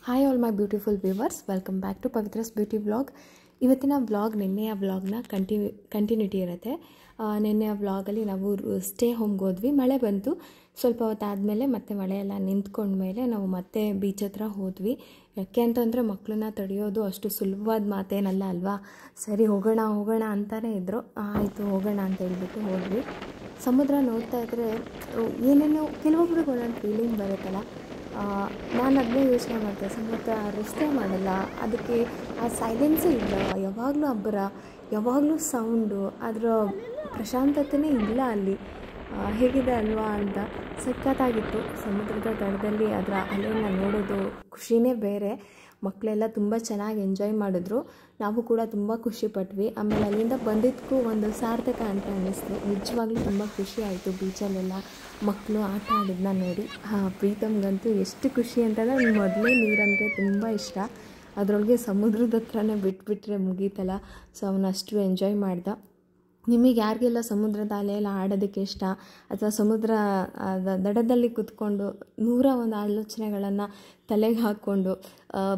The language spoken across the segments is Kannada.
Hi all my beautiful viewers, welcome back to Pavithra's beauty vlog. ಇವತ್ತಿನ ವ್ಲಾಗ್ ನಿನ್ನೆಯ ವ್ಲಾಗ್ನ ಕಂಟಿನ್ಯೂಟಿ ಇರುತ್ತೆ. ನಿನ್ನೆಯ ವ್ಲಾಗಲ್ಲಿ ನಾವು ಸ್ಟೇ ಹೋಮ್ಗೆ ಹೋದ್ವಿ. ಮಳೆ ಬಂತು. ಸ್ವಲ್ಪ ಹೊತ್ತಾದಮೇಲೆ ಮತ್ತೆ ಮಳೆಯೆಲ್ಲ ನಿಂತ್ಕೊಂಡ್ಮೇಲೆ ನಾವು ಮತ್ತೆ ಬೀಚ್ ಹತ್ರ ಹೋದ್ವಿ. ಯಾಕೆ ಅಂತಂದರೆ ಮಕ್ಕಳನ್ನ ತಡೆಯೋದು ಅಷ್ಟು ಸುಲಭವಾದ ಮಾತೇನಲ್ಲ ಅಲ್ವಾ. ಸರಿ ಹೋಗೋಣ ಅಂತಾನೇ ಇದ್ದರು. ಆಯಿತು ಹೋಗೋಣ ಅಂತ ಹೇಳ್ಬಿಟ್ಟು ಹೋದ್ವಿ. ಸಮುದ್ರ ನೋಡ್ತಾ ಇದ್ದರೆ ಏನೇನೋ ಕೆಲವೊಬ್ರಿಗೆ ಒಂದೊಂದು ಫೀಲಿಂಗ್ ಬರುತ್ತಲ್ಲ. ನಾನು ಅದನ್ನೇ ಯೋಚನೆ ಮಾಡ್ತೆ. ಸಮುದ್ರ ರೆಸ್ಟೇ ಮಾಡಲ್ಲ, ಅದಕ್ಕೆ ಆ ಸೈಲೆನ್ಸೇ ಇಲ್ಲ. ಯಾವಾಗಲೂ ಅಬ್ಬರ, ಯಾವಾಗಲೂ ಸೌಂಡು, ಅದರ ಪ್ರಶಾಂತತೆಯೇ ಇಲ್ಲ ಅಲ್ಲಿ. ಹೇಗಿದೆ ಅಲ್ವಾ ಅಂತ ಸಖತ್ತಾಗಿತ್ತು. ಸಮುದ್ರದ ದಡದಲ್ಲಿ ಅದರ ಅಲೆಯನ್ನು ನೋಡೋದು ಖುಷಿನೇ ಬೇರೆ. ಮಕ್ಕಳೆಲ್ಲ ತುಂಬ ಚೆನ್ನಾಗಿ ಎಂಜಾಯ್ ಮಾಡಿದ್ರು. ನಾವು ಕೂಡ ತುಂಬ ಖುಷಿಪಟ್ವಿ. ಆಮೇಲೆ ಅಲ್ಲಿಂದ ಬಂದಿದ್ದಕ್ಕೂ ಒಂದು ಸಾರ್ಥಕ ಅಂತ ಅನ್ನಿಸ್ತು. ನಿಜವಾಗ್ಲೂ ತುಂಬ ಖುಷಿ ಆಯಿತು ಬೀಚಲ್ಲೆಲ್ಲ ಮಕ್ಕಳು ಆಟ ಆಡೋದನ್ನ ನೋಡಿ. ಪ್ರೀತಮ್ಗಂತೂ ಎಷ್ಟು ಖುಷಿ ಅಂತಂದರೆ ಮೊದಲೇ ನೀರಂದರೆ ತುಂಬ ಇಷ್ಟ. ಅದರೊಳಗೆ ಸಮುದ್ರದ ಹತ್ರನೇ ಬಿಟ್ಬಿಟ್ರೆ ಮುಗೀತಲ್ಲ. ಸೊ ಅವನು ಅಷ್ಟು ಎಂಜಾಯ್ ಮಾಡ್ದ. ನಿಮಗೆ ಯಾರಿಗೆಲ್ಲ ಸಮುದ್ರದ ಅಲೆಯೆಲ್ಲ ಆಡೋದಕ್ಕೆ ಇಷ್ಟ, ಅಥವಾ ಸಮುದ್ರ ದಡದಲ್ಲಿ ಕೂತ್ಕೊಂಡು 101 ಆಲೋಚನೆಗಳನ್ನು ತಲೆಗೆ ಹಾಕ್ಕೊಂಡು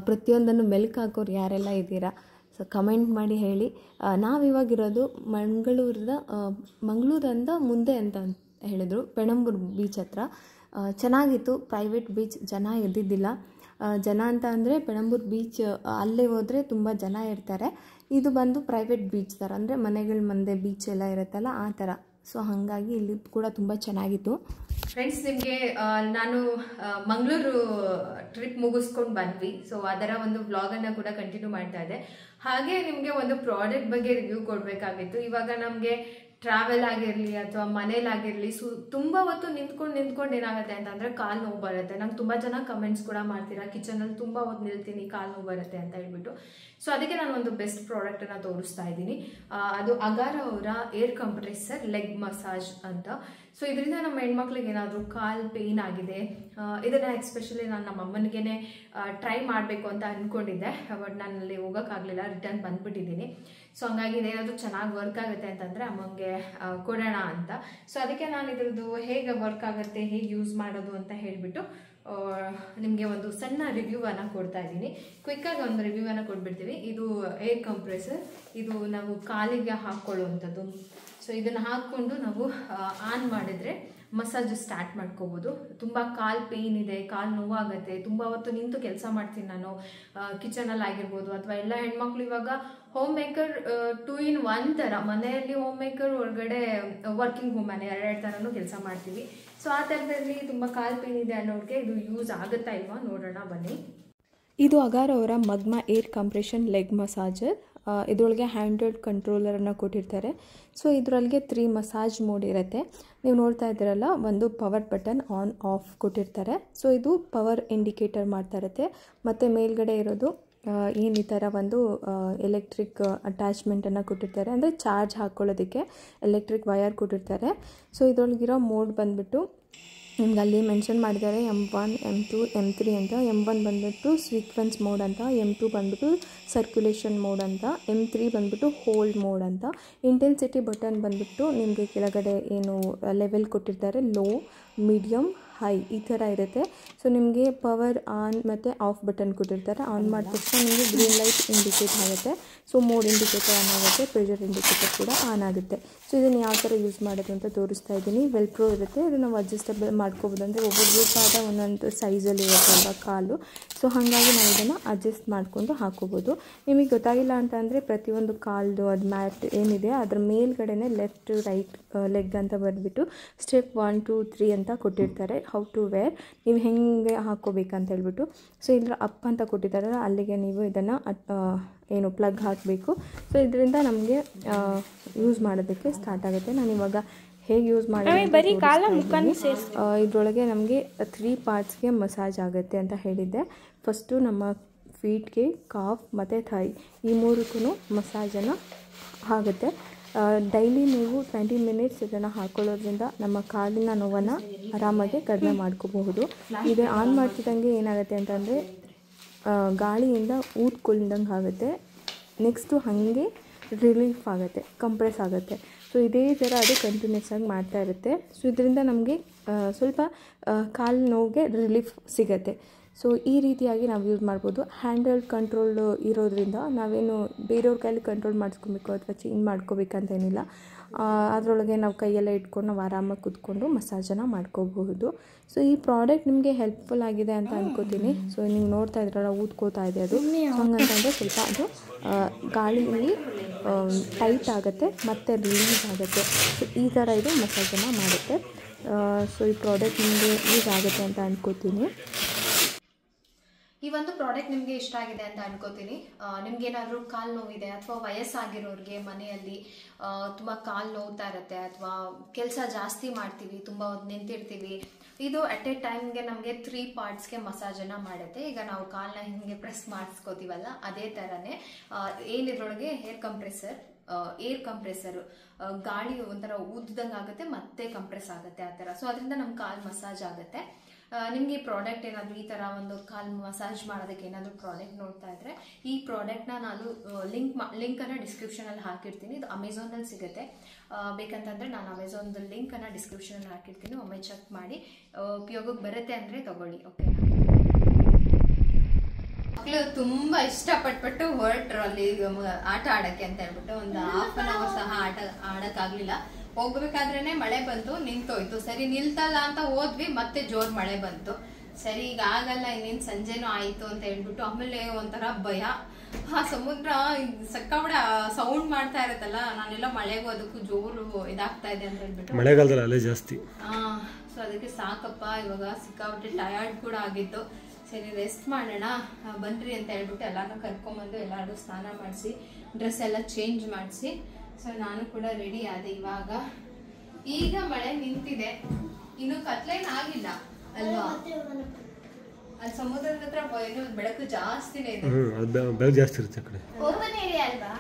ಪ್ರತಿಯೊಂದನ್ನು ಮೆಲುಕು ಹಾಕೋರು ಯಾರೆಲ್ಲ ಇದ್ದೀರಾ? ಸೊ ಕಮೆಂಟ್ ಮಾಡಿ ಹೇಳಿ. ನಾವಿವಾಗಿರೋದು ಮಂಗಳೂರಿಂದ ಮುಂದೆ ಅಂತ ಹೇಳಿದರು, ಪೆಣಂಬೂರು ಬೀಚ್ ಹತ್ರ. ಚೆನ್ನಾಗಿತ್ತು. ಪ್ರೈವೇಟ್ ಬೀಚ್, ಜನ ಇದ್ದಿದ್ದಿಲ್ಲ. ಜನ ಅಂತ ಅಂದರೆ ಪೆಣಂಬೂರು ಬೀಚ್ ಅಲ್ಲೇ ಹೋದರೆ ತುಂಬ ಜನ ಇರ್ತಾರೆ. ಇದು ಬಂದು ಪ್ರೈವೇಟ್ ಬೀಚ್ ಥರ, ಅಂದರೆ ಮನೆಗಳ ಮುಂದೆ ಬೀಚ್ ಎಲ್ಲ ಇರುತ್ತಲ್ಲ ಆ ಥರ. ಸೊ ಹಾಗಾಗಿ ಇಲ್ಲಿ ಕೂಡ ತುಂಬ ಚೆನ್ನಾಗಿತ್ತು. ಫ್ರೆಂಡ್ಸ್, ನಿಮಗೆ ನಾನು ಮಂಗಳೂರು ಟ್ರಿಪ್ ಮುಗಿಸ್ಕೊಂಡು ಬಂದ್ವಿ. ಸೊ ಅದರ ಒಂದು ವ್ಲಾಗನ್ನು ಕೂಡ ಕಂಟಿನ್ಯೂ ಮಾಡ್ತಾ ಇದ್ದೆ. ಹಾಗೆ ನಿಮಗೆ ಒಂದು ಪ್ರಾಡಕ್ಟ್ ಬಗ್ಗೆ ರಿವ್ಯೂ ಕೊಡಬೇಕಾಗಿತ್ತು. ಇವಾಗ ನಮಗೆ ಟ್ರಾವೆಲ್ ಆಗಿರಲಿ ಅಥವಾ ಮನೇಲಾಗಿರಲಿ ತುಂಬ ಹೊತ್ತು ನಿಂತ್ಕೊಂಡು ಏನಾಗುತ್ತೆ ಅಂತಂದರೆ ಕಾಲು ನೋವು ಬರುತ್ತೆ. ನಂಗೆ ತುಂಬ ಜನ ಕಮೆಂಟ್ಸ್ ಕೂಡ ಮಾಡ್ತೀರಾ, ಕಿಚನಲ್ಲಿ ತುಂಬ ಹೊತ್ತು ನಿಲ್ತೀನಿ, ಕಾಲು ನೋವು ಬರುತ್ತೆ ಅಂತ ಹೇಳ್ಬಿಟ್ಟು. ಸೊ ಅದಕ್ಕೆ ನಾನು ಒಂದು ಬೆಸ್ಟ್ ಪ್ರಾಡಕ್ಟನ್ನು ತೋರಿಸ್ತಾ ಇದ್ದೀನಿ. ಅದು ಅಗಾರ ಅವರ ಏರ್ ಕಂಪ್ರೆಸರ್ ಲೆಗ್ ಮಸಾಜ್ ಅಂತ. ಸೊ ಇದರಿಂದ ನಮ್ಮ ಹೆಣ್ಮಕ್ಳಿಗೆ ಏನಾದರೂ ಕಾಲು ಪೇಯ್ನ್ ಆಗಿದೆ, ಇದನ್ನು ಎಸ್ಪೆಷಲಿ ನಾನು ನಮ್ಮ ಅಮ್ಮನಿಗೆ ಟ್ರೈ ಮಾಡಬೇಕು ಅಂತ ಅಂದ್ಕೊಂಡಿದ್ದೆ. ಬಟ್ ನಾನು ಅಲ್ಲಿ ಹೋಗೋಕ್ಕಾಗಲಿಲ್ಲ, ರಿಟರ್ನ್ ಬಂದುಬಿಟ್ಟಿದ್ದೀನಿ. ಸೊ ಹಂಗಾಗಿ ಇದೇನಾದರೂ ಚೆನ್ನಾಗಿ ವರ್ಕ್ ಆಗುತ್ತೆ ಅಂತಂದರೆ ಅಮ್ಮಂಗೆ ಕೊಡೋಣ ಅಂತ. ಸೊ ಅದಕ್ಕೆ ನಾನು ಇದ್ರದ್ದು ಹೇಗೆ ವರ್ಕ್ ಆಗುತ್ತೆ, ಹೇಗೆ ಯೂಸ್ ಮಾಡೋದು ಅಂತ ಹೇಳಿಬಿಟ್ಟು ನಿಮಗೆ ಒಂದು ಸಣ್ಣ ರಿವ್ಯೂವನ್ನು ಕೊಡ್ತಾ ಇದ್ದೀನಿ. ಕ್ವಿಕ್ಕಾಗಿ ಒಂದು ರಿವ್ಯೂವನ್ನು ಕೊಟ್ಬಿಡ್ತೀವಿ. ಇದು ಏರ್ ಕಂಪ್ರೆಸರ್, ಇದು ನಾವು ಕಾಲಿಗೆ ಹಾಕ್ಕೊಳ್ಳುವಂಥದ್ದು. ಸೊ ಇದನ್ನು ಹಾಕ್ಕೊಂಡು ನಾವು ಆನ್ ಮಾಡಿದರೆ ಮಸಾಜ್ ಸ್ಟಾರ್ಟ್ ಮಾಡ್ಕೋಬೋದು. ತುಂಬ ಕಾಲು ಪೇಯ್ನ್ ಇದೆ, ಕಾಲು ನೋವಾಗುತ್ತೆ, ತುಂಬ ಹೊತ್ತು ನಿಂತು ಕೆಲಸ ಮಾಡ್ತೀನಿ ನಾನು ಕಿಚನಲ್ಲಿ ಆಗಿರ್ಬೋದು, ಅಥವಾ ಎಲ್ಲ ಹೆಣ್ಮಕ್ಳು ಇವಾಗ ಹೋಮ್ ಮೇಕರ್ 2 in 1 ಥರ, ಮನೆಯಲ್ಲಿ ಹೋಮ್ ಮೇಕರ್, ಹೊರಗಡೆ ವರ್ಕಿಂಗ್ ವುಮನ್, ಎರಡೆರಡು ಥರನೂ ಕೆಲಸ ಮಾಡ್ತೀವಿ. ಸೊ ಆ ಥರದಲ್ಲಿ ತುಂಬ ಕಾಲು ಪೇಯ್ನ್ ಇದೆ ಅನ್ನೋರಿಗೆ ಇದು ಯೂಸ್ ಆಗುತ್ತಾ ಇಲ್ವಾ ನೋಡೋಣ ಬನ್ನಿ. ಇದು ಅಗಾರ ಅವರ ಮಗ್ಮಾ ಏರ್ ಕಂಪ್ರೆಷನ್ ಲೆಗ್ ಮಸಾಜರ್. ಇದರೊಳಗೆ ಹ್ಯಾಂಡ್ಹೆಲ್ಡ್ ಕಂಟ್ರೋಲರನ್ನು ಕೊಟ್ಟಿರ್ತಾರೆ. ಸೊ ಇದರೊಳಗೆ 3 ಮಸಾಜ್ ಮೋಡ್ ಇರುತ್ತೆ. ನೀವು ನೋಡ್ತಾ ಇದ್ದೀರಲ್ಲ, ಒಂದು ಪವರ್ ಬಟನ್ ಆನ್ ಆಫ್ ಕೊಟ್ಟಿರ್ತಾರೆ. ಸೊ ಇದು ಪವರ್ ಇಂಡಿಕೇಟರ್ ಮಾಡ್ತಾ ಇರುತ್ತೆ. ಮತ್ತು ಮೇಲ್ಗಡೆ ಇರೋದು ಏನು ಈ ಥರ ಒಂದು ಎಲೆಕ್ಟ್ರಿಕ್ ಅಟ್ಯಾಚ್ಮೆಂಟನ್ನು ಕೊಟ್ಟಿರ್ತಾರೆ, ಅಂದರೆ ಚಾರ್ಜ್ ಹಾಕ್ಕೊಳ್ಳೋದಕ್ಕೆ ಎಲೆಕ್ಟ್ರಿಕ್ ವಯರ್ ಕೊಟ್ಟಿರ್ತಾರೆ. ಸೊ ಇದರೊಳಗಿರೋ ಮೋಡ್ ಬಂದುಬಿಟ್ಟು ನಿಮ್ಗೆ ಅಲ್ಲಿ ಮೆನ್ಷನ್ ಮಾಡಿದ್ದಾರೆ M1, M2, M3 ಅಂತ. M1 ಬಂದುಬಿಟ್ಟು ಸೀಕ್ವೆನ್ಸ್ ಮೋಡ್ ಅಂತ, M2 ಬಂದುಬಿಟ್ಟು ಸರ್ಕ್ಯುಲೇಷನ್ ಮೋಡ್ ಅಂತ, M3 ಬಂದುಬಿಟ್ಟು ಹೋಲ್ಡ್ ಮೋಡ್ ಅಂತ. ಇಂಟೆನ್ಸಿಟಿ ಬಟನ್ ಬಂದುಬಿಟ್ಟು ನಿಮಗೆ ಕೆಳಗಡೆ ಏನು ಲೆವೆಲ್ ಕೊಟ್ಟಿರ್ತಾರೆ, ಲೋ, ಮೀಡಿಯಮ್, ಹೈ ಈ ಥರ ಇರುತ್ತೆ. ಸೊ ನಿಮಗೆ ಪವರ್ ಆನ್ ಮತ್ತು ಆಫ್ ಬಟನ್ ಕೊಟ್ಟಿರ್ತಾರೆ. ಆನ್ ಮಾಡಿದ ತಕ್ಷಣ ನಿಮಗೆ ಗ್ರೀನ್ ಲೈಟ್ ಇಂಡಿಕೇಟ್ ಆಗುತ್ತೆ. ಸೊ ಮೋಡ್ ಇಂಡಿಕೇಟರ್ ಆನ್ ಆಗುತ್ತೆ, ಪ್ರೆಷರ್ ಇಂಡಿಕೇಟರ್ ಕೂಡ ಆನ್ ಆಗುತ್ತೆ. ಸೊ ಇದನ್ನು ಯಾವ ಥರ ಯೂಸ್ ಮಾಡೋದು ಅಂತ ತೋರಿಸ್ತಾ ಇದ್ದೀನಿ. ವೆಲ್ಕ್ರೋ ಇರುತ್ತೆ, ಇದು ನಾವು ಅಡ್ಜಸ್ಟಬಲ್ ಮಾಡ್ಕೋಬೋದು. ಅಂದರೆ ಒಬ್ಬೊಬ್ಬರು ಪಾದ ಒಂದೊಂದು ಸೈಜಲ್ಲಿ ಇರುತ್ತಲ್ವ ಕಾಲು. ಸೊ ಹಾಗಾಗಿ ನಾವು ಇದನ್ನು ಅಡ್ಜಸ್ಟ್ ಮಾಡಿಕೊಂಡು ಹಾಕೋಬೋದು. ನಿಮಗೆ ಗೊತ್ತಾಗಿಲ್ಲ ಅಂತ ಅಂದರೆ ಪ್ರತಿಯೊಂದು ಕಾಲ್ದು ಅದು ಮ್ಯಾಟ್ ಏನಿದೆ ಅದರ ಮೇಲ್ಗಡೆನೇ ಲೆಫ್ಟ್ ರೈಟ್ ಲೆಗ್ ಅಂತ ಬರೆದ್ಬಿಟ್ಟು ಸ್ಟೆಪ್ 1, 2, 3 ಅಂತ ಕೊಟ್ಟಿರ್ತಾರೆ. ಹೌ ಟು ವೇರ್, ನೀವು ಹೆಂಗೆ ಹಾಕ್ಕೋಬೇಕಂತ ಹೇಳ್ಬಿಟ್ಟು. ಸೊ ಇದರ ಅಪ್ ಅಂತ ಕೊಟ್ಟಿದ್ದಾರೆ, ಅಲ್ಲಿಗೆ ನೀವು ಇದನ್ನು ಏನು ಪ್ಲಗ್ ಹಾಕಬೇಕು. ಸೊ ಇದರಿಂದ ನಮಗೆ ಯೂಸ್ ಮಾಡೋದಕ್ಕೆ ಸ್ಟಾರ್ಟ್ ಆಗುತ್ತೆ. ನಾನು ಇವಾಗ ಹೇಗೆ ಯೂಸ್ ಮಾಡೋದು, ಇದರೊಳಗೆ ನಮಗೆ 3 ಪಾರ್ಟ್ಸ್ಗೆ ಮಸಾಜ್ ಆಗುತ್ತೆ ಅಂತ ಹೇಳಿದ್ದೆ. ಫಸ್ಟು ನಮ್ಮ ಫೀಟ್ಗೆ, ಕಾಫ್ ಮತ್ತು ಥೈ ಈ 3ಕ್ಕೂ ಮಸಾಜನ್ನು ಆಗುತ್ತೆ. ಡೈಲಿ ನೀವು 20 ಮಿನಿಟ್ಸ್ ಇದನ್ನು ಹಾಕ್ಕೊಳ್ಳೋದ್ರಿಂದ ನಮ್ಮ ಕಾಲಿನ ನೋವನ್ನು ಆರಾಮಾಗಿ ಕಡಿಮೆ ಮಾಡ್ಕೋಬಹುದು. ಇದು ಆನ್ ಮಾಡ್ತಿದ್ದಂಗೆ ಏನಾಗುತ್ತೆ ಅಂತಂದರೆ ಗಾಳಿಯಿಂದ ಊದ್ಕೊಂಡಂಗೆ ಆಗುತ್ತೆ. ನೆಕ್ಸ್ಟು ಹಾಗೆ ರಿಲೀಫ್ ಆಗುತ್ತೆ, ಕಂಪ್ರೆಸ್ ಆಗುತ್ತೆ. ಸೊ ಇದೇ ಥರ ಅದು ಕಂಟಿನ್ಯೂಸ್ ಆಗಿ ಮಾಡ್ತಾ ಇರುತ್ತೆ. ಸೊ ಇದರಿಂದ ನಮಗೆ ಸ್ವಲ್ಪ ಕಾಲು ನೋವಿಗೆ ರಿಲೀಫ್ ಸಿಗುತ್ತೆ. ಸೊ ಈ ರೀತಿಯಾಗಿ ನಾವು ಯೂಸ್ ಮಾಡ್ಬೋದು. ಹ್ಯಾಂಡಲ್ ಕಂಟ್ರೋಲ್ ಇರೋದ್ರಿಂದ ನಾವೇನು ಬೇರೆಯವ್ರ ಕೈಲಿ ಕಂಟ್ರೋಲ್ ಮಾಡಿಸ್ಕೊಬೇಕು ಅಥವಾ ಚೇಂಜ್ ಮಾಡ್ಕೋಬೇಕಂತೇನಿಲ್ಲ. ಅದರೊಳಗೆ ನಾವು ಕೈಯೆಲ್ಲ ಇಟ್ಕೊಂಡು ನಾವು ಆರಾಮಾಗಿ ಕೂತ್ಕೊಂಡು ಮಸಾಜನ್ನು ಮಾಡ್ಕೋಬಹುದು. ಸೊ ಈ ಪ್ರಾಡಕ್ಟ್ ನಿಮಗೆ ಹೆಲ್ಪ್ಫುಲ್ ಆಗಿದೆ ಅಂತ ಅನ್ಕೋತೀನಿ. ಸೊ ನೀವು ನೋಡ್ತಾ ಇದ್ರಲ್ಲ ಊದ್ಕೋತಾ ಇದೆ ಅದು. ಹಂಗಂತಂದರೆ ಸ್ವಲ್ಪ ಅದು ಗಾಳಿಯಲ್ಲಿ ಟೈಟ್ ಆಗುತ್ತೆ ಮತ್ತು ರಿಲೀಸ್ ಆಗುತ್ತೆ. ಸೊ ಈ ಥರ ಇದು ಮಸಾಜನ್ನು ಮಾಡುತ್ತೆ. ಸೊ ಈ ಪ್ರಾಡಕ್ಟ್ ನಿಮಗೆ ಯೂಸ್ ಆಗುತ್ತೆ ಅಂತ ಅನ್ಕೋತೀನಿ. ಈ ಒಂದು ಪ್ರಾಡಕ್ಟ್ ನಿಮಗೆ ಇಷ್ಟ ಆಗಿದೆ ಅಂತ ಅನ್ಕೋತೀನಿ. ನಿಮ್ಗೇನಾದರೂ ಕಾಲು ನೋವಿದೆ ಅಥವಾ ವಯಸ್ಸಾಗಿರೋರಿಗೆ ಮನೆಯಲ್ಲಿ ತುಂಬ ಕಾಲು ನೋವ್ತಾ ಇರುತ್ತೆ ಅಥವಾ ಕೆಲಸ ಜಾಸ್ತಿ ಮಾಡ್ತೀವಿ, ತುಂಬ ಹೊತ್ತು ನಿಂತಿರ್ತೀವಿ, ಇದು ಅಟ್ ಎ ಟೈಮ್ಗೆ ನಮಗೆ 3 ಪಾರ್ಟ್ಸ್ಗೆ ಮಸಾಜನ್ನು ಮಾಡುತ್ತೆ. ಈಗ ನಾವು ಕಾಲನ್ನ ಹಿಂಗೆ ಪ್ರೆಸ್ ಮಾಡಿಸ್ಕೋತೀವಲ್ಲ ಅದೇ ಥರನೇ ಏನಿದ್ರೊಳಗೆ ಏರ್ ಕಂಪ್ರೆಸರು ಗಾಳಿ ಒಂಥರ ಊದ್ದಂಗೆ ಆಗುತ್ತೆ ಮತ್ತೆ ಕಂಪ್ರೆಸ್ ಆಗುತ್ತೆ ಆ ಥರ. ಸೊ ಅದರಿಂದ ನಮ್ಮ ಕಾಲು ಮಸಾಜ್ ಆಗುತ್ತೆ. ನಿಮಗೆ ಈ ಪ್ರಾಡಕ್ಟ್ ಏನಾದರೂ ಈ ಥರ ಒಂದು ಕಾಲು ಮಸಾಜ್ ಮಾಡೋದಕ್ಕೆ ಏನಾದರೂ ಪ್ರಾಡಕ್ಟ್ ನೋಡ್ತಾ ಇದ್ರೆ ಈ ಪ್ರಾಡಕ್ಟ್ನ ನಾನು ಲಿಂಕನ್ನು ಡಿಸ್ಕ್ರಿಪ್ಷನಲ್ಲಿ ಹಾಕಿರ್ತೀನಿ. ಇದು ಅಮೆಝಾನಲ್ಲಿ ಸಿಗುತ್ತೆ. ಬೇಕಂತಂದರೆ ನಾನು ಅಮೆಝಾನ್ದು ಲಿಂಕನ್ನು ಡಿಸ್ಕ್ರಿಪ್ಷನಲ್ಲಿ ಹಾಕಿರ್ತೀನಿ. ಒಮ್ಮೆ ಚೆಕ್ ಮಾಡಿ ಉಪಯೋಗಕ್ಕೆ ಬರುತ್ತೆ ಅಂದರೆ ತಗೊಳ್ಳಿ. ಓಕೆ, ಮಕ್ಕಳು ತುಂಬ ಇಷ್ಟಪಟ್ಬಿಟ್ಟು ಹೊರಟ್ರು ಅಲ್ಲಿ ಆಟ ಆಡೋಕ್ಕೆ ಅಂತ ಹೇಳ್ಬಿಟ್ಟು. ಒಂದು ಹಾಫ್ ಅನ್ ಅವರ್ ಸಹ ಆಡೋಕ್ಕಾಗಲಿಲ್ಲ. ಹೋಗ್ಬೇಕಾದ್ರೇನೆ ಮಳೆ ಬಂತು, ನಿಂತೋಯ್ತು. ಸರಿ ನಿಲ್ತಲ್ಲ ಅಂತ ಹೋದ್ವಿ, ಮತ್ತೆ ಜೋರ್ ಮಳೆ ಬಂತು. ಸರಿ ಈಗ ಆಗಲ್ಲ, ಇನ್ನೇನು ಸಂಜೆನೂ ಆಯಿತು ಅಂತ ಹೇಳ್ಬಿಟ್ಟು ಆಮೇಲೆ ಒಂಥರ ಭಯ. ಸಮುದ್ರ ಸಕ್ಕಬಡ ಸೌಂಡ್ ಮಾಡ್ತಾ ಇರತ್ತಲ್ಲ, ನಾನೆಲ್ಲ ಮಳೆಗೂ ಅದಕ್ಕೂ ಜೋರು ಇದಾಗ್ತಾ ಇದೆ ಅಂತ ಹೇಳ್ಬಿಟ್ಟು ಮಳೆಗಾಲದಲ್ಲಿ ಅಲ್ಲೇ ಜಾಸ್ತಿ. ಸೊ ಅದಕ್ಕೆ ಸಾಕಪ್ಪ, ಇವಾಗ ಸಿಕ್ಕಾಬಿಟ್ಟೆ ಟಯರ್ಡ್ ಕೂಡ ಆಗಿತ್ತು. ಸರಿ ರೆಸ್ಟ್ ಮಾಡೋಣ ಬನ್ರಿ ಅಂತ ಹೇಳ್ಬಿಟ್ಟು ಎಲ್ಲಾನು ಕರ್ಕೊಂಬಂದು ಎಲ್ಲಾರು ಸ್ನಾನ ಮಾಡಿಸಿ ಡ್ರೆಸ್ ಎಲ್ಲ ಚೇಂಜ್ ಮಾಡಿಸಿ ಸೊ ನಾನು ಕೂಡ ರೆಡಿ ಆದೆ. ಈಗ ಮಳೆ ನಿಂತಿದೆ, ಇನ್ನು ಕತ್ಲೇನ್ ಆಗಿಲ್ಲ ಅಲ್ವಾ? ಅಲ್ಲಿ ಸಮುದ್ರದ ಹತ್ರ ಏನು ಬೆಳಕು ಜಾಸ್ತಿನೇ ಇದೆ. ಬೆಳಕು ಜಾಸ್ತಿ ಇರುತ್ತೆ ಆ ಕಡೆ. ಓಪನ್ ಏರಿಯಾ ಅಲ್ವಾ?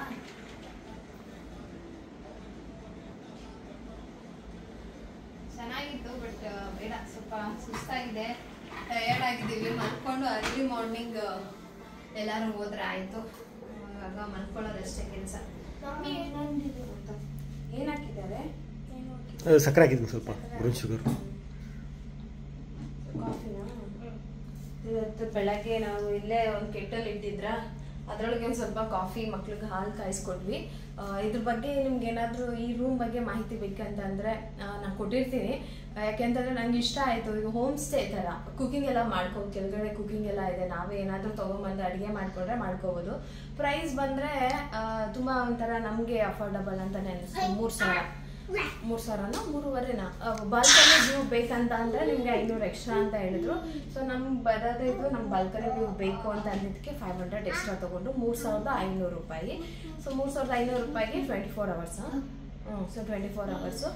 ಚೆನ್ನಾಗಿತ್ತು, ಬಟ್ ಬೇಡ, ಸ್ವಲ್ಪ ಸುಸ್ತಾಗಿದೆ, ಟಯರ್ಡ್ ಆಗಿದ್ದೀವಿ. ಮಲ್ಕೊಂಡು ಅರ್ಲಿ ಮಾರ್ನಿಂಗ್ ಎಲ್ಲಾರು ಹೋದ್ರೆ ಆಯ್ತು. ಆಗ ಮಲ್ಕೊಳ್ಳೋದಷ್ಟೇ ಕೆಲಸ. ಏನ್ ಹಾಕಿದ್ದಾರೆ? ಸಕ್ಕರೆ ಹಾಕಿದ್ದೀನಿ ಸ್ವಲ್ಪ, ಬ್ರೌನ್ ಶುಗರ್. ಕಾಫಿನಾ? ಇವತ್ತು ಬೆಳಗ್ಗೆ ನಾವು ಇಲ್ಲೇ ಒಂದು ಕೆಟ್ಟಲ್ ಇಟ್ಟಿದ್ರ, ಅದರೊಳಗೆ ಒಂದು ಸ್ವಲ್ಪ ಕಾಫಿ, ಮಕ್ಳಿಗೆ ಹಾಲು ಕಾಯಿಸ್ಕೊಡ್ವಿ. ಇದ್ರ ಬಗ್ಗೆ ನಿಮ್ಗೆ ಏನಾದರೂ ಈ ರೂಮ್ ಬಗ್ಗೆ ಮಾಹಿತಿ ಬೇಕಂತಂದರೆ ನಾನು ಕೊಟ್ಟಿರ್ತೀನಿ. ಯಾಕೆಂತಂದರೆ ನಂಗೆ ಇಷ್ಟ ಆಯಿತು. ಈಗ ಹೋಮ್ ಸ್ಟೇ ಥರ ಕುಕಿಂಗ್ ಎಲ್ಲ ಮಾಡ್ಕೊಂಡು, ಕೆಳಗಡೆ ಕುಕಿಂಗ್ ಎಲ್ಲ ಇದೆ. ನಾವೇ ಏನಾದರೂ ತೊಗೊಂಬಂದು ಅಡುಗೆ ಮಾಡಿಕೊಂಡ್ರೆ ಮಾಡ್ಕೋಬೋದು. ಪ್ರೈಸ್ ಬಂದರೆ ತುಂಬ ಒಂಥರ ನಮಗೆ ಅಫೋರ್ಡಬಲ್ ಅಂತಲೇ ಅನಿಸ್ತು. 3,000 3,500 ಬಾಲ್ಕನಿ ವ್ಯೂ ಬೇಕಂತ ಅಂದರೆ ನಿಮಗೆ 500 ಎಕ್ಸ್ಟ್ರಾ ಅಂತ ಹೇಳಿದ್ರು. ಸೊ ನಮ್ಗೆ ಬರೋದೇ ಇದು, ನಮ್ಗೆ ಬಾಲ್ಕನಿ ವ್ಯೂ ಬೇಕು ಅಂತ ಅಂದಿದ್ದಕ್ಕೆ 500 ಎಕ್ಸ್ಟ್ರಾ ತೊಗೊಂಡು 3,500 ರೂಪಾಯಿ. ಸೊ 3,500 ರೂಪಾಯಿಗೆ 24 ಅವರ್ಸ್. So 24 hours.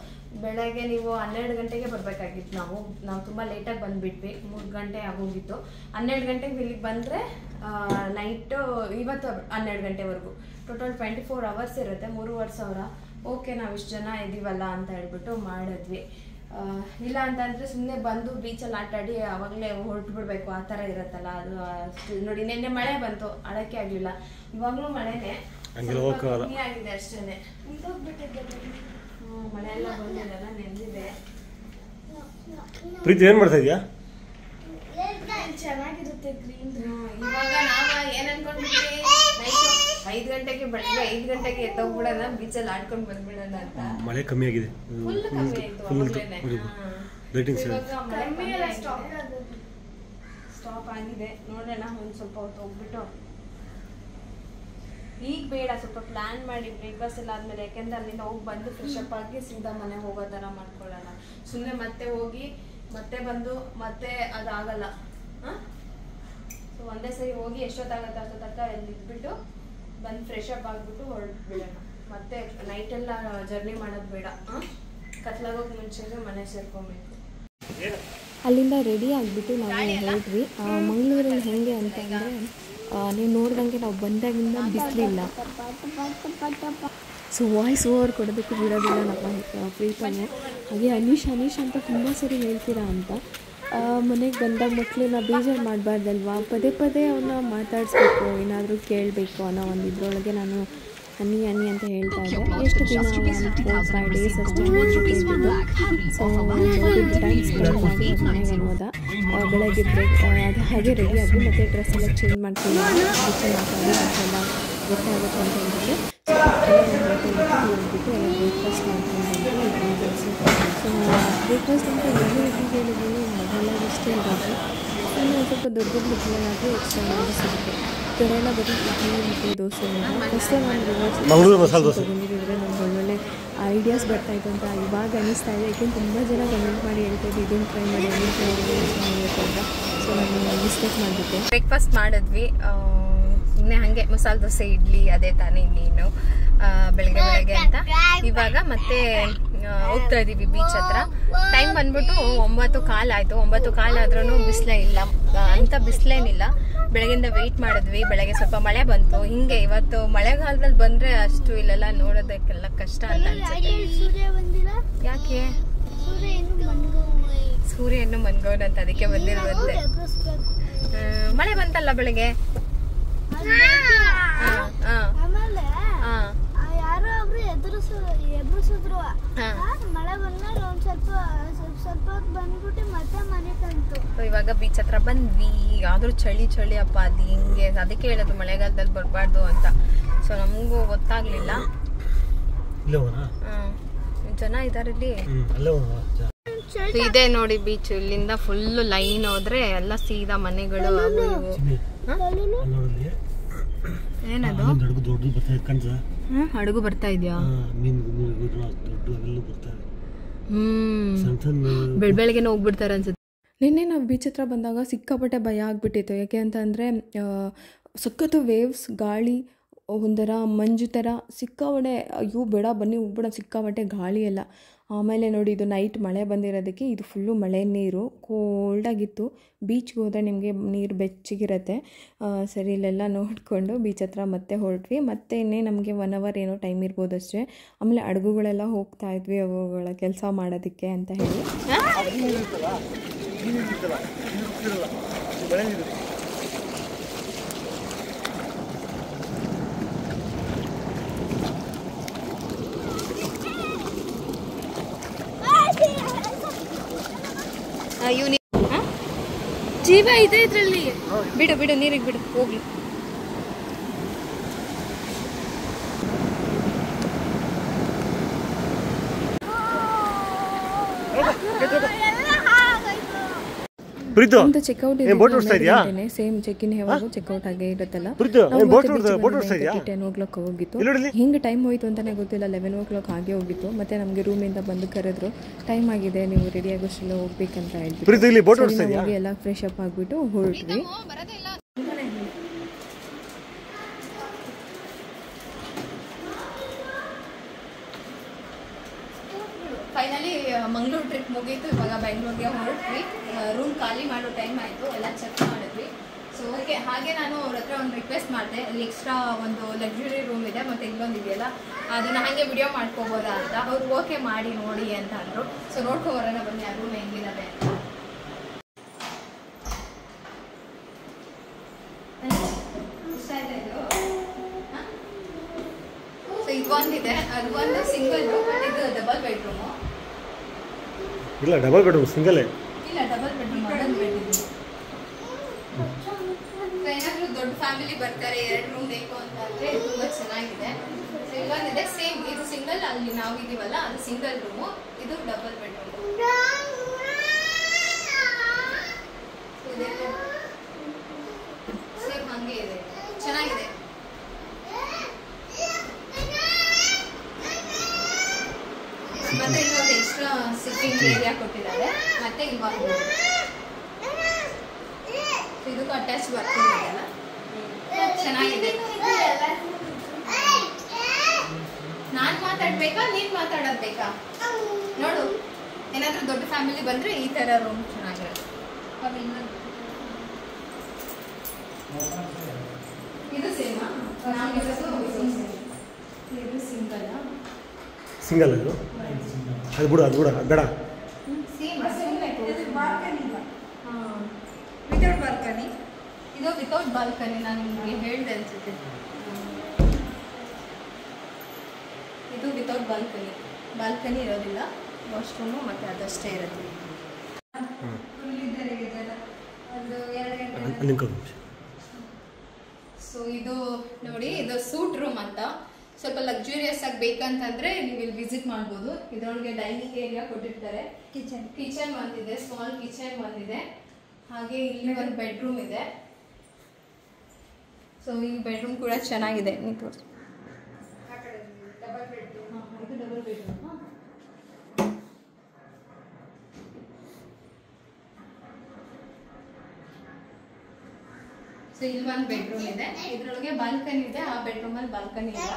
ಬೆಳಗ್ಗೆ ನೀವು 12 ಗಂಟೆಗೆ ಬರಬೇಕಾಗಿತ್ತು. ನಾವು ತುಂಬ ಲೇಟಾಗಿ ಬಂದುಬಿಟ್ವಿ, 3 ಗಂಟೆ ಆಗೋಗಿತ್ತು. 12 ಗಂಟೆಗೆ ಇಲ್ಲಿಗೆ ಬಂದರೆ ನೈಟು ಇವತ್ತು 12 ಗಂಟೆವರೆಗೂ ಟೋಟಲ್ 24 ಅವರ್ಸ್ ಇರುತ್ತೆ. 3,500. ಓಕೆ, ನಾವು ಇಷ್ಟು ಜನ ಇದ್ದೀವಲ್ಲ ಅಂತ ಹೇಳ್ಬಿಟ್ಟು ಮಾಡಿದ್ವಿ. ಇಲ್ಲ ಅಂತಂದರೆ ಸುಮ್ಮನೆ ಬಂದು ಬೀಚಲ್ಲಿ ಆಟಾಡಿ ಆವಾಗಲೇ ಹೊರಟು ಬಿಡಬೇಕು, ಆ ಥರ ಇರುತ್ತಲ್ಲ. ಅದು ನೋಡಿ, ನಿನ್ನೆ ಮಳೆ ಬಂತು, ಆಡೋಕ್ಕೆ ಆಗಲಿಲ್ಲ. ಇವಾಗಲೂ ಮಳೆನೇ ಕಮ್ಮಿ ಆಗಿದೆ ಅಷ್ಟೇ. ಮಳೆ ಎಲ್ಲ ಬಂದಿದೆಲ್ಲ ನೆನೆದಿದೆ. ಪ್ರೀತಿ ಏನು ಮಾಡ್ತಾ ಇದೆಯಾ? ಚೆನ್ನಾಗಿರುತ್ತೆ ಗ್ರೀನ್. ಇವಾಗ ನಾವು ಏನ್ ಅನ್ಕೊಂಡ್ಬಿಟ್ವಿ, ನೈಟ್ 5 ಗಂಟೆಗೆ ಬೆಳಗ್ಗೆ 5 ಗಂಟೆಗೆ ಎತ್ತೋಗ್ಬಿಡೋಣ, ಬೀಚಲ್ಲಿ ಆಡ್ಕೊಂಡು ಬಂದ್ಬಿಡೋಣ ಅಂತ. ಮಳೆ ಕಮ್ಮಿ ಆಗಿದೆ, ಫುಲ್ ಕಮ್ಮಿ ಆಯ್ತು. ಸ್ಟಾಪ್ ಆಗಿದೆ. ನೋಡೋಣ, ಒಂದು ಸ್ವಲ್ಪ ಹೊತ್ತು ಹೋಗ್ಬಿಟ್ಟು ಈಗ ಬೇಡ, ಸ್ವಲ್ಪ ಪ್ಲಾನ್ ಮಾಡಿ ಬ್ರೇಕ್ಫಾಸ್ಟ್ ಎಲ್ಲ ಆದ್ಮೇಲೆ. ಯಾಕೆಂದ್ರೆ ಅಲ್ಲಿಂದ ಹೋಗಿ ಬಂದು ಫ್ರೆಶ್ ಅಪ್ ಆಗಿ ಸೀದಾ ಮನೆ ಹೋಗೋ ಥರ ಮಾಡ್ಕೊಳ್ಳೋಣ. ಸುಮ್ಮನೆ ಮತ್ತೆ ಹೋಗಿ ಮತ್ತೆ ಬಂದು ಮತ್ತೆ ಅದಾಗಲ್ಲ. ಸೊ ಒಂದೇ ಸರಿ ಹೋಗಿ ಎಷ್ಟೊತ್ತಾಗುತ್ತೆ ಅಷ್ಟೊತ್ತಕ್ಕ ಅಲ್ಲಿ ಇದ್ಬಿಟ್ಟು ಬಂದು ಫ್ರೆಶ್ ಅಪ್ ಆಗಿಬಿಟ್ಟು ಹೊರಟ್ಬಿಡೋಣ. ಮತ್ತೆ ನೈಟೆಲ್ಲ ಜರ್ನಿ ಮಾಡೋದು ಬೇಡ. ಕತ್ಲಾಗೋಕೆ ಮುಂಚೆಗೆ ಮನೆ ಸೇರ್ಕೊಬೇಕು. ಅಲ್ಲಿಂದ ರೆಡಿ ಆಗಿಬಿಟ್ಟು ನಾವು ಹೊರಟ್ವಿ. ಮಂಗಳೂರಲ್ಲಿ ಹೇಗೆ ಅಂತಂದರೆ ನೀವು ನೋಡ್ದಂಗೆ ನಾವು ಬಂದಾಗಿಂದ ಬಿಸಿಲಿಲ್ಲ. ಸೊ ವಾಯ್ಸ್ ಓವರ್ ಕೊಡೋದಕ್ಕೂ ಬಿಡೋದಿಲ್ಲ ನಮ್ಮ ಪ್ರೀತಮ್ಮು. ಹಾಗೆ ಅನೀಶ್ ಅಂತ ತುಂಬ ಸರಿ ಹೇಳ್ತೀರಾ ಅಂತ. ಮನೆಗೆ ಬಂದಾಗ ಮಕ್ಕಳನ್ನ ಬೇಜಾರು ಮಾಡಬಾರ್ದಲ್ವಾ, ಪದೇ ಪದೇ ಅವನ್ನ ಮಾತಾಡಿಸ್ಬೇಕು, ಏನಾದರೂ ಕೇಳಬೇಕು ಅನ್ನೋ ಒಂದು ಇದರೊಳಗೆ ನಾನು ಹನಿ ಅಂತ ಹೇಳ್ತಾ ಇದ್ದೆ. ಎಷ್ಟು ದಿನ 4-5 ಡೇಸ್ ಅಷ್ಟೇ. ಸೊ ಟೈಮ್ ಸ್ಪೆಂಡ್ ಮಾಡಿ ಮನೆಗೆ ಅನ್ನೋದ. ಬೆಳಗ್ಗೆ ಬ್ರೇಕ್ ಅದು ಹಾಗೆ ರೆಡಿ ಆಗಿ ಮತ್ತು ಡ್ರೆಸ್ ಎಲ್ಲ ಚೇಂಜ್ ಮಾಡ್ಕೊಂಡು ಕಿಚನ್ ಹಾಕೋದು ಅಂತೆಲ್ಲ ಗೊತ್ತಾಗುತ್ತೆ ಅಂತ ಹೇಳಿದ್ರೆ ಹೋಗ್ಬಿಟ್ಟು ಎಲ್ಲ ಬ್ರೇಕ್ಫಾಸ್ಟ್ ಮಾಡ್ಕೊಂಡು ಸೊ ಬ್ರೇಕ್ಫಾಸ್ಟ್ ಅಂತ ಏನು ಹೇಳಿದ್ದೀನಿ ಮೊದಲ ಇಷ್ಟೇ ಇರೋದು ಇನ್ನು ಸ್ವಲ್ಪ ದೊಡ್ಡ ದೊಡ್ಡ ಬಿಸಿಲಾದರೆ ಎಕ್ಸ್ಟ್ರಾ ಮಾಡಿ ಸಿಗುತ್ತೆ ಕಡೆ ಎಲ್ಲ ಬರೀ ಇಡ್ಲಿ ಮತ್ತು ದೋಸೆ ಫಸ್ಟ್ ನಾನು ತೊಗೊಂಡಿದ್ದರೆ ನಮ್ಗೆ ಒಳ್ಳೊಳ್ಳೆ ಐಡಿಯಾಸ್ ಬರ್ತಾಯಿತ್ತು ಅಂತ ಇವಾಗ ಅನ್ನಿಸ್ತಾ ಇದೆ. ಯಾಕೆಂದ್ರೆ ತುಂಬ ಜನ ಕಮೆಂಟ್ ಮಾಡಿ ಹೇಳ್ತಾಯಿದ್ದೆ ಇದನ್ನು ಟ್ರೈ ಮಾಡಿ ಅದನ್ನು ಟ್ರೈ ಮಾಡಿ ಚೆನ್ನಾಗಿರುತ್ತೆ ಅಂತ. ಸೊ ನಾನು ಮಿಸ್ಟೇಕ್ ಮಾಡಿಬಿಟ್ಟೆ. ಬ್ರೇಕ್ಫಾಸ್ಟ್ ಮಾಡಿದ್ವಿ ಇನ್ನೇ ಹಾಗೆ ಮಸಾಲೆ ದೋಸೆ ಇಡ್ಲಿ ಅದೇ ತಾನೇ ಇನ್ನೇನು ಬೆಳಗ್ಗೆ ಅಂತ. ಇವಾಗ ಮತ್ತೆ ಹೋಗ್ತಾ ಇದೀವಿ ಬೀಚ್ ಹತ್ರ. ಟೈಮ್ ಬಂದ್ಬಿಟ್ಟು 9:15 ಆಯ್ತು. 9:15 ಆದ್ರೂ ಬಿಸಿಲೇ ಇಲ್ಲ ಅಂತ, ಬಿಸಿಲೇನಿಲ್ಲ. ಬೆಳಗ್ಗೆಯಿಂದ ವೆಯ್ಟ್ ಮಾಡಿದ್ವಿ. ಬೆಳಗ್ಗೆ ಸ್ವಲ್ಪ ಮಳೆ ಬಂತು. ಹಿಂಗೆ ಇವತ್ತು ಮಳೆಗಾಲದಲ್ಲಿ ಬಂದ್ರೆ ಅಷ್ಟು ಇಲ್ಲೆಲ್ಲ ನೋಡೋದಕ್ಕೆಲ್ಲ ಕಷ್ಟ ಅಂತ ಅನ್ಸುತ್ತೆ. ಯಾಕೆ ಸೂರ್ಯ ಇನ್ನು ಮನ್ಗೋನಂತ ಅದಕ್ಕೆ ಬಂದಿರುವಂತೆ. ಮಳೆ ಬಂತಲ್ಲ ಬೆಳಗ್ಗೆ. ಇವಾಗ ಬೀಚ್ ಹತ್ರ ಬಂದ್ವಿ. ಆದ್ರೂ ಚಳಿ ಅಪ್ಪ ಅದು ಹಿಂಗೆ. ಅದಕ್ಕೆ ಹೇಳೋದು ಮಳೆಗಾಲದಲ್ಲಿ ಬರ್ಬಾರ್ದು ಅಂತ. ಸೊ ನಮಗೂ ಗೊತ್ತಾಗ್ಲಿಲ್ಲ. ಜನ ಇದಾರೆ ಇಲ್ಲಿ. ಇದೆ ನೋಡಿ ಬೀಚ್. ಇಲ್ಲಿಂದ ಫುಲ್ ಲೈನ್ ಹೋದ್ರೆ ಎಲ್ಲ ಸೀದಾ ಮನೆಗಳು. ಏನದು ಹಡಗು ಬರ್ತಾ ಇದೆಯಾ? ಬೆಳಗ್ಗೆನೇ ಹೋಗ್ಬಿಡ್ತಾರೆ ಅನ್ಸುತ್ತೆ. ನಿನ್ನೆ ನಾವು ಬೀಚ್ ಹತ್ರ ಬಂದಾಗ ಸಿಕ್ಕಾಪಟ್ಟೆ ಭಯ ಆಗ್ಬಿಟ್ಟಿತ್ತು. ಯಾಕೆ ಅಂತಂದರೆ ಸಖತ್ತು ವೇವ್ಸ್, ಗಾಳಿ, ಒಂಥರ ಮಂಜು ಥರ ಸಿಕ್ಕಾಪಟ್ಟೆ. ಅಯ್ಯೋ ಬೇಡ ಬನ್ನಿ ಹೋಗ್ಬಿಡ, ಸಿಕ್ಕಾಪಟ್ಟೆ ಗಾಳಿ ಎಲ್ಲ. ಆಮೇಲೆ ನೋಡಿ ಇದು ನೈಟ್ ಮಳೆ ಬಂದಿರೋದಕ್ಕೆ ಇದು ಫುಲ್ಲು ಮಳೆ ನೀರು ಕೋಲ್ಡಾಗಿತ್ತು. ಬೀಚ್ಗೆ ಹೋದರೆ ನಿಮಗೆ ನೀರು ಬೆಚ್ಚಗಿರುತ್ತೆ. ಸರಿ ಇಲ್ಲೆಲ್ಲ ನೋಡಿಕೊಂಡು ಬೀಚ್ ಹತ್ರ ಮತ್ತೆ ಹೊರಟ್ವಿ. ಮತ್ತೆ ಇನ್ನೇ ನಮಗೆ 1 hour ಏನೋ ಟೈಮ್ ಇರ್ಬೋದು ಅಷ್ಟೇ. ಆಮೇಲೆ ಹಡಗುಗಳೆಲ್ಲ ಹೋಗ್ತಾ ಇದ್ವಿ ಅವುಗಳ ಕೆಲಸ ಮಾಡೋದಕ್ಕೆ ಅಂತ ಹೇಳಿ. ಜೀವ ಇದೆ ಇದ್ರಲ್ಲಿ. ಬಿಡು ನೀರಿಗೆ ಬಿಡು ಹೋಗ್ಲಿ. ಒಂದು ಚೆಕ್ಔಟ್ ಇದೆ, ಸೇಮ್ ಚೆಕ್-ಇನ್ ಯಾವಾಗ ಚೆಕ್ಔಟ್ ಆಗೇ ಇರುತ್ತಲ್ಲ. 10 o'clock ಹೋಗಿತ್ತು. ಹಿಂಗೆ ಟೈಮ್ ಹೋಯ್ತು ಅಂತಾನೆ ಗೊತ್ತಿಲ್ಲ. 11 o'clock ಹಾಗೆ ಹೋಗಿತ್ತು. ಮತ್ತೆ ನಮಗೆ ರೂಮಿಂದ ಬಂದು ಕರೆದ್ರು, ಟೈಮ್ ಆಗಿದೆ ನೀವು ರೆಡಿ ಆಗೋಷ್ಟೆಲ್ಲ ಹೋಗ್ಬೇಕಂತ ಹೇಳ್ಬಿಟ್ಟು ಹೋಗಿ ಎಲ್ಲ ಫ್ರೆಶ್ ಅಪ್ ಆಗಿಬಿಟ್ಟು ಹೊರಟ್ವಿ. ಫೈನಲಿ ಮಂಗಳೂರು ಟ್ರಿಪ್ ಮುಗೀತು. ಇವಾಗ ಬೆಂಗಳೂರಿಗೆ ಹೊರಟ್ವಿ. ರೂಮ್ ಖಾಲಿ ಮಾಡೋ ಟೈಮ್ ಆಯಿತು. ಎಲ್ಲ ಚೆಕ್ ಮಾಡಿದ್ವಿ. So okay. ಹಾಗೆ ನಾನು ಅವ್ರ ಹತ್ರ ಒಂದು ರಿಕ್ವೆಸ್ಟ್ ಮಾಡಿದೆ. ಅಲ್ಲಿ ಎಕ್ಸ್ಟ್ರಾ ಒಂದು ಲಕ್ಸುರಿ ರೂಮ್ ಇದೆ ಮತ್ತು ಇಲ್ಲೊಂದು ಇದೆಯಲ್ಲ, ಅದನ್ನು ಹಾಗೆ ವಿಡಿಯೋ ಮಾಡ್ಕೋಬೋದಾ ಅಂತ. ಅವ್ರು ಓಕೆ ಮಾಡಿ ನೋಡಿ ಅಂತ ಅಂದರು. ಸೊ ನೋಡ್ಕೊಬರೋಣ ಬನ್ನಿ ಆ ರೂಮ್ ಹೆಂಗಿರುತ್ತೆ ಅಂತ. ಸೊ ಇದೊಂದಿದೆ, ಅದು ಒಂದು ಸಿಂಗಲ್, ಇದು ಡಬಲ್ ಬೆಡ್ರೂಮು. ಇಲ್ಲ ಡಬಲ್ ಬೆಡ್ರೂಮ್, ಸಿಂಗಲ್ ಇಲ್ಲ ಡಬಲ್ ಬೆಡ್ರೂಮ್, ಅದೊಂದು ಬೆಡ್ ಇದೆ. ಏನಾದರೂ ದೊಡ್ಡ ಫ್ಯಾಮಿಲಿ ಬರ್ತಾರೆ, 2 ರೂಮ್ ಬೇಕು ಅಂತ ಅಂದರೆ ತುಂಬ ಚೆನ್ನಾಗಿದೆ. ಸೊ ಇಲ್ಲೊಂದಿದೆ ಸೇಮ್, ಇದು ಸಿಂಗಲ್. ಅಲ್ಲಿ ನಾವಿದ್ದೀವಲ್ಲ ಅದು ಸಿಂಗಲ್ ರೂಮು, ಇದು ಡಬಲ್ ಬೆಡ್ರೂಮ್. ಸೇಮ್ ಹಂಗೆ ಇದೆ, ಚೆನ್ನಾಗಿದೆ. ಮತ್ತೆ ಇನ್ನೊಂದು ಎಕ್ಸ್ಟ್ರಾ ಸಿಟ್ಟಿಂಗ್ ಏರಿಯಾ ಕೊಟ್ಟಿದ್ದಾರೆ. ಮತ್ತೆ ಇವಾಗ ಇದಕ್ಕೂ ಅಟ್ಯಾಚ್ ಬರ್ತಿದೆಯಲ್ಲ, ಚೆನ್ನಾಗಿದೆ. ನಾನು ಮಾತಾಡ್ಬೇಕಾ ನೀನು ಮಾತಾಡೋದು ಬೇಕಾ ನೋಡು. ಏನಾದರೂ ದೊಡ್ಡ ಫ್ಯಾಮಿಲಿ ಬಂದರೆ ಈ ಥರ ರೂಮ್ ಚೆನ್ನಾಗಿರುತ್ತೆ. ಇದು ಸೇಮಾ? ಇದು ಸಿಂಗಲ್. ಸಿಂಗಲ್ ಅದು ಬಿಡು, ಅದು ಬೇಡ. Without balcony. ಇದು ವಿತೌಟ್ ಬಾಲ್ಕನಿ. ನಾನು ನಿಮಗೆ ಹೇಳಿದೆ ಅನ್ಸುತ್ತೆ. ಇದು ವಿತೌಟ್ ಬಾಲ್ಕನಿ ಇರೋದಿಲ್ಲ. ವಾಶ್ರೂಮು ಮತ್ತು ಅದಷ್ಟೇ ಇರುತ್ತೆ. ಅಲ್ಲಿ ನಿಂತ್ಕೊಳ್ಳಿ. ಸೊ ಇದು ನೋಡಿ, ಇದು ಸೂಟ್ ರೂಮ್ ಅಂತ. ಸ್ವಲ್ಪ ಲಕ್ಸುರಿಯಸ್ ಆಗಿ ಬೇಕಂತಂದ್ರೆ ನೀವು ಇಲ್ಲಿ ವಿಸಿಟ್ ಮಾಡ್ಬೋದು. ಇದರೊಳಗೆ ಡೈನಿಂಗ್ ಏರಿಯಾ ಕೊಟ್ಟಿರ್ತಾರೆ, ಕಿಚನ್ ಒಂದಿದೆ, ಸ್ಮಾಲ್ ಕಿಚನ್ ಒಂದಿದೆ, ಹಾಗೆ ಇಲ್ಲಿ ಒಂದು ಬೆಡ್ರೂಮ್ ಇದೆ. ಸೊ ಈ ಬೆಡ್ರೂಮ್ ಕೂಡ ಚೆನ್ನಾಗಿದೆ. ನೀವು ತೋರಿಸಿ. ಇದು ಡಬಲ್ ಬೆಡ್ರೂಮ್. ಸೊ ಇಲ್ಲಿ ಒಂದು ಬೆಡ್ರೂಮ್ ಇದೆ, ಇದ್ರೊಳಗೆ ಬಾಲ್ಕನಿ ಇದೆ. ಆ ಬೆಡ್ರೂಮ್ ಅಲ್ಲಿ ಬಾಲ್ಕನಿ ಇಲ್ಲ.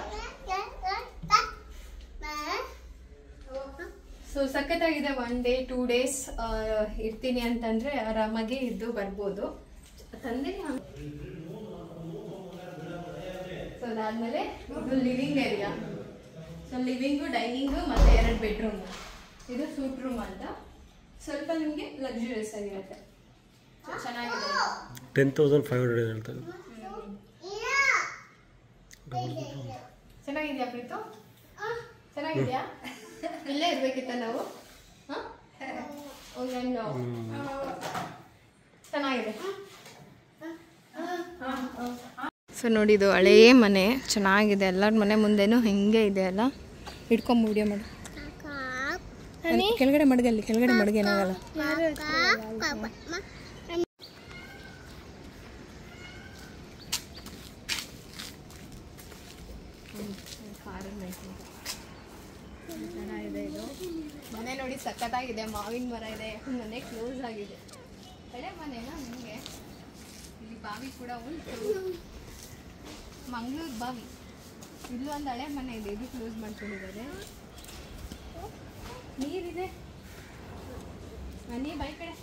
ಸೊ ಸಖತ್ತಾಗಿದೆ. 1 day 2 days ಇರ್ತೀನಿ ಅಂತಂದ್ರೆ ಆರಾಮಾಗಿ ಇದ್ದು ಬರ್ಬೋದು. ತಂದೆ ಸೊ ಅದಾದ್ಮೇಲೆ ಇದು living area. So living, dining ಮತ್ತೆ 2 ಬೆಡ್ರೂಮ್. ಇದು ಸೂಟ್ ರೂಮ್ ಅಂತ. ಸ್ವಲ್ಪ ನಿಮಗೆ ಲಕ್ಸುರಿಯಸ್ ಆಗಿರುತ್ತೆ. ಚೆನ್ನಾಗಿದೆ. 10,500 ಹೇಳ್ತಾರೆ. ಚೆನ್ನಾಗಿದ್ಯಾ ಪ್ರೀತು? ಚೆನ್ನಾಗಿದ್ಯಾ? ಇಲ್ಲೇ ಇರ್ಬೇಕಿತ್ತ ನಾವು? ಚೆನ್ನಾಗಿದೆ. ಸೊ ನೋಡಿ, ಇದು ಹಳೇ ಮನೆ, ಚೆನ್ನಾಗಿದೆ. ಎಲ್ಲರ ಮನೆ ಮುಂದೆನೂ ಹಿಂಗೆ ಇದೆ ಅಲ್ಲ. ಹಿಡ್ಕೊಂಡ್ ವಿಡಿಯೋ ಮಾಡಿ. ಕೆಳಗಡೆ ಮಡಗಲ್ಲಿ, ಕೆಳಗಡೆ ಮಡಗ, ಏನಾಗಲ್ಲ. ಚೆನ್ನಾಗಿದೆ. ಇದು ಮನೆ ನೋಡಿ, ಸಖತ್ತಾಗಿದೆ. ಮಾವಿನ ಮರ ಇದೆ. ಮನೆ ಕ್ಲೋಸ್ ಆಗಿದೆ. ಹಳೆ ಮನೆನಾ ನಿಮಗೆ? ಇಲ್ಲಿ ಬಾವಿ ಕೂಡ ಉಂಟು, ಮಂಗಳೂರು ಬಾವಿ. ಇಲ್ಲೂ ಒಂದು ಹಳೆ ಮನೆ ಇದೆ, ಇದು ಕ್ಲೋಸ್ ಮಾಡ್ಕೊಂಡಿದ್ದಾರೆ. ನೀರಿದೆ, ಮನೆ ಬೈ ಕಡೆ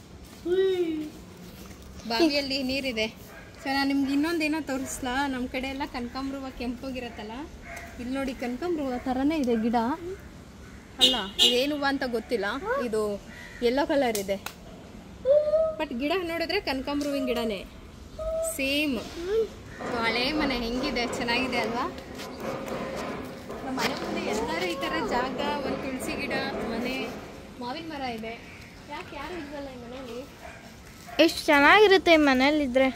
ಬಾವಿಯಲ್ಲಿ ನೀರಿದೆ. ಸೊ ನಾನು ನಿಮ್ಗೆ ಇನ್ನೊಂದೇನೋ ತೋರಿಸ್ಲಾ? ನಮ್ಮ ಕಡೆ ಎಲ್ಲ ಕನಕಾಂಬರ ಹೂವು ಕೆಂಪೋಗಿರತ್ತಲ್ಲ, ಇಲ್ಲಿ ನೋಡಿ ಕನಕಾಂಬರ ಹೂವು ಥರನೇ ಇದೆ ಗಿಡ. ಅಲ್ಲ, ಇದೇನು ಹೂವು ಅಂತ ಗೊತ್ತಿಲ್ಲ. ಇದು ಯೆಲ್ಲೋ ಕಲರ್ ಇದೆ, ಬಟ್ ಗಿಡ ನೋಡಿದ್ರೆ ಕನಕಾಂಬರ ಹೂವಿನ ಗಿಡನೇ ಸೇಮ್. ಹಳೆ ಮನೆ ಹೆಂಗಿದೆ, ಚೆನ್ನಾಗಿದೆ ಅಲ್ವಾ? ನಮ್ಮ ಮನೆ ಮುಂದೆ ಎಲ್ಲರೂ ಈ ಥರ ಜಾಗ, ಒಂದು ತುಳಸಿ ಗಿಡ, ಮನೆ, ಮಾವಿನ ಮರ ಇದೆ. ಯಾಕೆ ಯಾರು ಇಲ್ವಲ್ಲ ಈ ಮನೇಲಿ? ಎಷ್ಟು ಚೆನ್ನಾಗಿರುತ್ತೆ ಈ ಮನೇಲಿದ್ರೆ.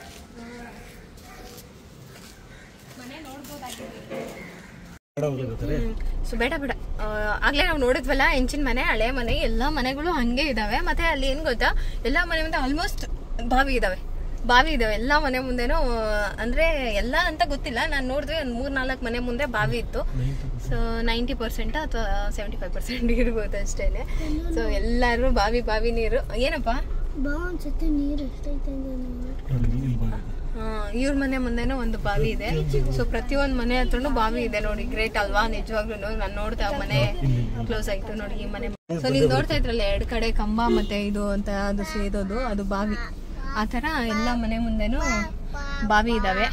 ಮನೆ ನೋಡ್ಬೋದಾಗಿದೆ. ಸೊ ಬೇಡ ಬೇಡ, ಆಗ್ಲೇ ನಾವು ನೋಡಿದ್ವಲ್ಲ ಹೆಂಚಿನ ಮನೆ, ಹಳೆ ಮನೆ, ಎಲ್ಲ ಮನೆಗಳು ಹಂಗೆ ಇದಾವೆ. ಮತ್ತೆ ಅಲ್ಲಿ ಏನ್ ಗೊತ್ತಾ, ಎಲ್ಲ ಮನೆ ಮುಂದೆ ಆಲ್ಮೋಸ್ಟ್ ಬಾವಿ ಇದಾವೆ ಎಲ್ಲ ಮನೆ ಮುಂದೆನೂ. ಅಂದ್ರೆ ಎಲ್ಲ ಅಂತ ಗೊತ್ತಿಲ್ಲ, ನಾನು ನೋಡಿದ್ವಿ ಒಂದು 3-4 ಮನೆ ಮುಂದೆ ಬಾವಿ ಇತ್ತು. ಸೊ 90% ಅಥವಾ 75% ಇರ್ಬೋದು ಅಷ್ಟೇನೆ. ಸೊ ಎಲ್ಲರೂ ಬಾವಿ ನೀರು. ಏನಪ್ಪಾ ಇವ್ರ ಮನೆ ಮುಂದೆನೂ ಒಂದು ಬಾವಿ ಇದೆ. ಸೊ ಪ್ರತಿಯೊಂದು ಮನೆ ಹತ್ರನು ಬಾವಿ ಇದೆ ನೋಡಿ. ಗ್ರೇಟ್ ಅಲ್ವಾ? ನಿಜವಾಗ್ಲೂ ನಾನು ನೋಡ್ದೆ, ಆ ಮನೆ ಕ್ಲೋಸ್ ಆಯ್ತು ನೋಡಿ, ಈ ಮನೆ. ಸೊ ನೀವು ನೋಡ್ತಾ ಇದ್ರಲ್ಲ 2 ಕಡೆ ಕಂಬ ಮತ್ತೆ ಇದು ಅಂತ, ಅದು ಸೇದೋದು, ಅದು ಬಾವಿ. ಆ ಥರ ಎಲ್ಲ ಮನೆ ಮುಂದೆನೂ ಬಾವಿ ಇದಾವೆ.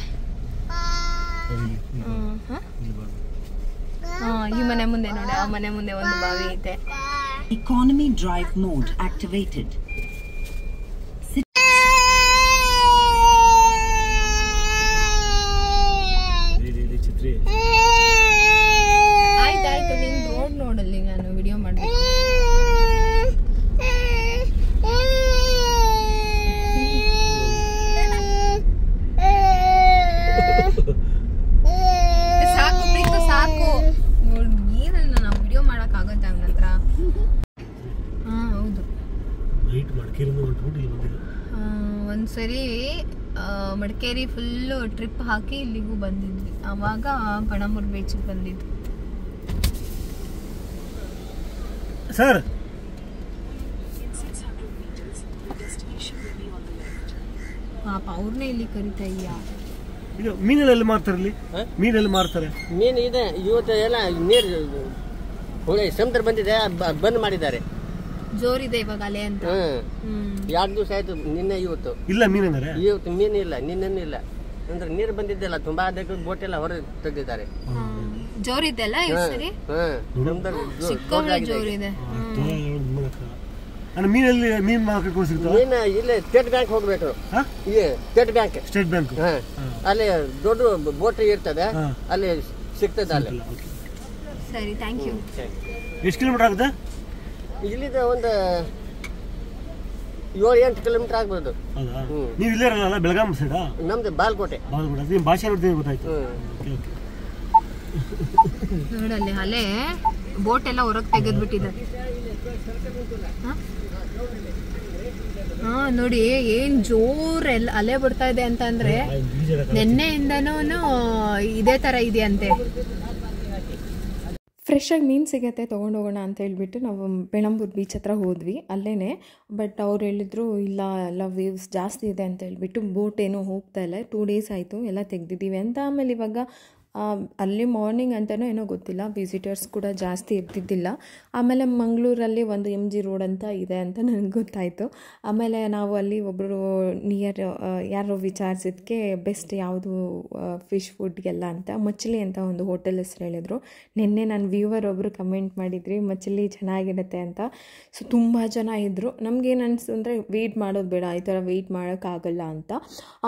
ಈ ಮನೆ ಮುಂದೆ ನೋಡಿ, ಆ ಮನೆ ಮುಂದೆ ಒಂದು ಬಾವಿ ಇದೆ. Economy drive mode activated. ಆಯ್ತಾಯ್ತು, ನೀನು ರೋಡ್ ನೋಡಲ್ಲಿ, ನಾನು ವಿಡಿಯೋ ಮಾಡ್ಬೇಕು. ಸಾಕು ಪ್ರೀತು, ಸಾಕು. ಏನನ್ನ ನಾವು ವಿಡಿಯೋ ಮಾಡಕ್ ಆಗತ್ತೆ ಹಂಗಂತ್ರ? ಹೌದು. ಒಂದ್ಸರಿ ಮಡಿಕೇರಿ ಫುಲ್ಲು ಟ್ರಿಪ್ ಹಾಕಿ ಇಲ್ಲಿಗೂ ಬಂದಿದ್ವಿ. ಅವಾಗ ಪಣಮೂರು ಬೀಚಿಗೆ ಬಂದಿದ್ವಿ. ಸರ್ ಪಾಪ ಅವ್ರನ್ನೇ ಇಲ್ಲಿ ಕರಿತಾ ಇದೆಯಾ? ಇದು ಮೀನೆಲ್ಲ ಮಾರ್ತಾರೆ ಇಲ್ಲಿ, ಮೀನೆಲ್ಲ ಮಾರ್ತಾರೆ. ಮೀನು ಇದೆ ಇವತ್ತು, ಎಲ್ಲ ನೀರು ಸಮುದ್ರ ಬಂದಿದೆ, ಬಂದ್ ಮಾಡಿದ್ದಾರೆ. ಜೋರಿದೆ ಇವಾಗ ಅಲೆ ಅಂತ. 2 ದಿವಸ ಆಯ್ತು, ನಿನ್ನೆ ಇವತ್ತು ಇಲ್ಲ ಮೀನೆಂದರೆ ಇವತ್ತು ಮೀನು ಇಲ್ಲ, ನಿನ್ನೆನೂ ಇಲ್ಲ. ಅಂದ್ರೆ ನೀರು ಬಂದಿದ್ದೆಲ್ಲ ತುಂಬಾ ಬೋಟ್ ಎಲ್ಲ ಹೊರ ತೆಗೆದಿದ್ದಾರೆ. ಜೋರಿದೆಲ್ಲ ಈ ಸರಿ, ಸಮುದ್ರ ಸಿಕ್ಕಾಪಟ್ಟೆ ಜೋರಿದೆ. ಮೀನಲ್ಲಿ ಮೀನ್ ಮಾರ್ಕೆಟ್ ಸಿಗ್ತಾವ. ಮೀನು ಇಲ್ಲಿ ಸ್ಟೇಟ್ ಬ್ಯಾಂಕ್ ಹೋಗ್ಬೇಕು. ಸ್ಟೇಟ್ ಬ್ಯಾಂಕ್ ಅಲ್ಲಿ ದೊಡ್ಡ ಬೋಟ್ ಇರ್ತದೆ, ಅಲ್ಲಿ ಸಿಗ್ತದೆ. ಅಲ್ಲಿ ಸರಿ, ಥ್ಯಾಂಕ್ ಯು. ಎಷ್ಟು ಕಿಲೋಮೀಟರ್ ಆಗುತ್ತೆ ಇಲ್ಲಿಂದ? ಒಂದು 7-8 ಕಿಲೋಮೀಟರ್ ಆಗ್ಬೋದು. ಹೌದಾ? ನೀವು ಇಲ್ಲೇ ಇರಲ್ಲ, ಬೆಳಗಾಂ ಸೈಡಾ? ನಮ್ದು ಬಾಲ್ಕೋಟೆ. ನಿಮ್ಮ ಭಾಷೆ ನೋಡ್ತೀನಿ ಗೊತ್ತಾಯ್ತು. ನೋಡಲ್ಲಿ ಅಲೆ ಬೋಟ್ ಎಲ್ಲ ಹೊರಗೆ ತೆಗೆದ್ಬಿಟ್ಟಿದ್ದಾರೆ. ಹಾ ನೋಡಿ ಏನ್ ಜೋರ್ ಅಲೆ ಬರ್ತಾ ಇದೆ ಅಂತ ಅಂದ್ರೆ ನಿನ್ನೆಯಿಂದನೂ ಇದೇ ತರ ಇದೆಯಂತೆ. ಫ್ರೆಶ್ಶಾಗಿ ಮೀನು ಸಿಗುತ್ತೆ ತೊಗೊಂಡೋಗೋಣ ಅಂತ ಹೇಳ್ಬಿಟ್ಟು ನಾವು ಬೆಳಂಬೂರು ಬೀಚ್ ಹತ್ರ ಹೋದ್ವಿ ಅಲ್ಲೇ. ಬಟ್ ಅವ್ರು ಹೇಳಿದ್ರು ಇಲ್ಲ ಎಲ್ಲ ವೇವ್ಸ್ ಜಾಸ್ತಿ ಇದೆ ಅಂತ ಹೇಳ್ಬಿಟ್ಟು ಬೋಟ್ ಏನೂ ಹೋಗ್ತಾ ಇಲ್ಲ. 2 ಡೇಸ್ ಆಯಿತು ಎಲ್ಲ ತೆಗ್ದಿದ್ದೀವಿ ಅಂತ. ಆಮೇಲೆ ಇವಾಗ ಅಲ್ಲಿ ಮಾರ್ನಿಂಗ್ ಅಂತಲೂ ಏನೋ ಗೊತ್ತಿಲ್ಲ, ವಿಸಿಟರ್ಸ್ ಕೂಡ ಜಾಸ್ತಿ ಇರ್ತಿದ್ದಿಲ್ಲ. ಆಮೇಲೆ ಮಂಗಳೂರಲ್ಲಿ ಒಂದು MG ರೋಡ್ ಅಂತ ಇದೆ ಅಂತ ನನಗೆ ಗೊತ್ತಾಯಿತು. ಆಮೇಲೆ ನಾವು ಅಲ್ಲಿ ಒಬ್ಬರು ನಿಯರ್ ಯಾರೋ ವಿಚಾರಿಸಿದ್ದಕ್ಕೆ ಬೆಸ್ಟ್ ಯಾವುದು ಫಿಶ್ ಫುಡ್ಗೆಲ್ಲ ಅಂತ ಮಚ್ಲಿ ಅಂತ ಒಂದು ಹೋಟೆಲ್ ಹೆಸರು ಹೇಳಿದರು. ನಿನ್ನೆ ನನ್ನ ವ್ಯೂವರ್ ಒಬ್ಬರು ಕಮೆಂಟ್ ಮಾಡಿದ್ರಿ ಮಚ್ಲಿ ಚೆನ್ನಾಗಿರುತ್ತೆ ಅಂತ. ಸೊ ತುಂಬ ಜನ ಇದ್ದರು. ನಮಗೇನು ಅನಿಸ್ತು ಅಂದರೆ ವೆಯ್ಟ್ ಮಾಡೋದು ಬೇಡ, ಈ ಥರ ವೆಯ್ಟ್ ಮಾಡೋಕ್ಕಾಗಲ್ಲ ಅಂತ.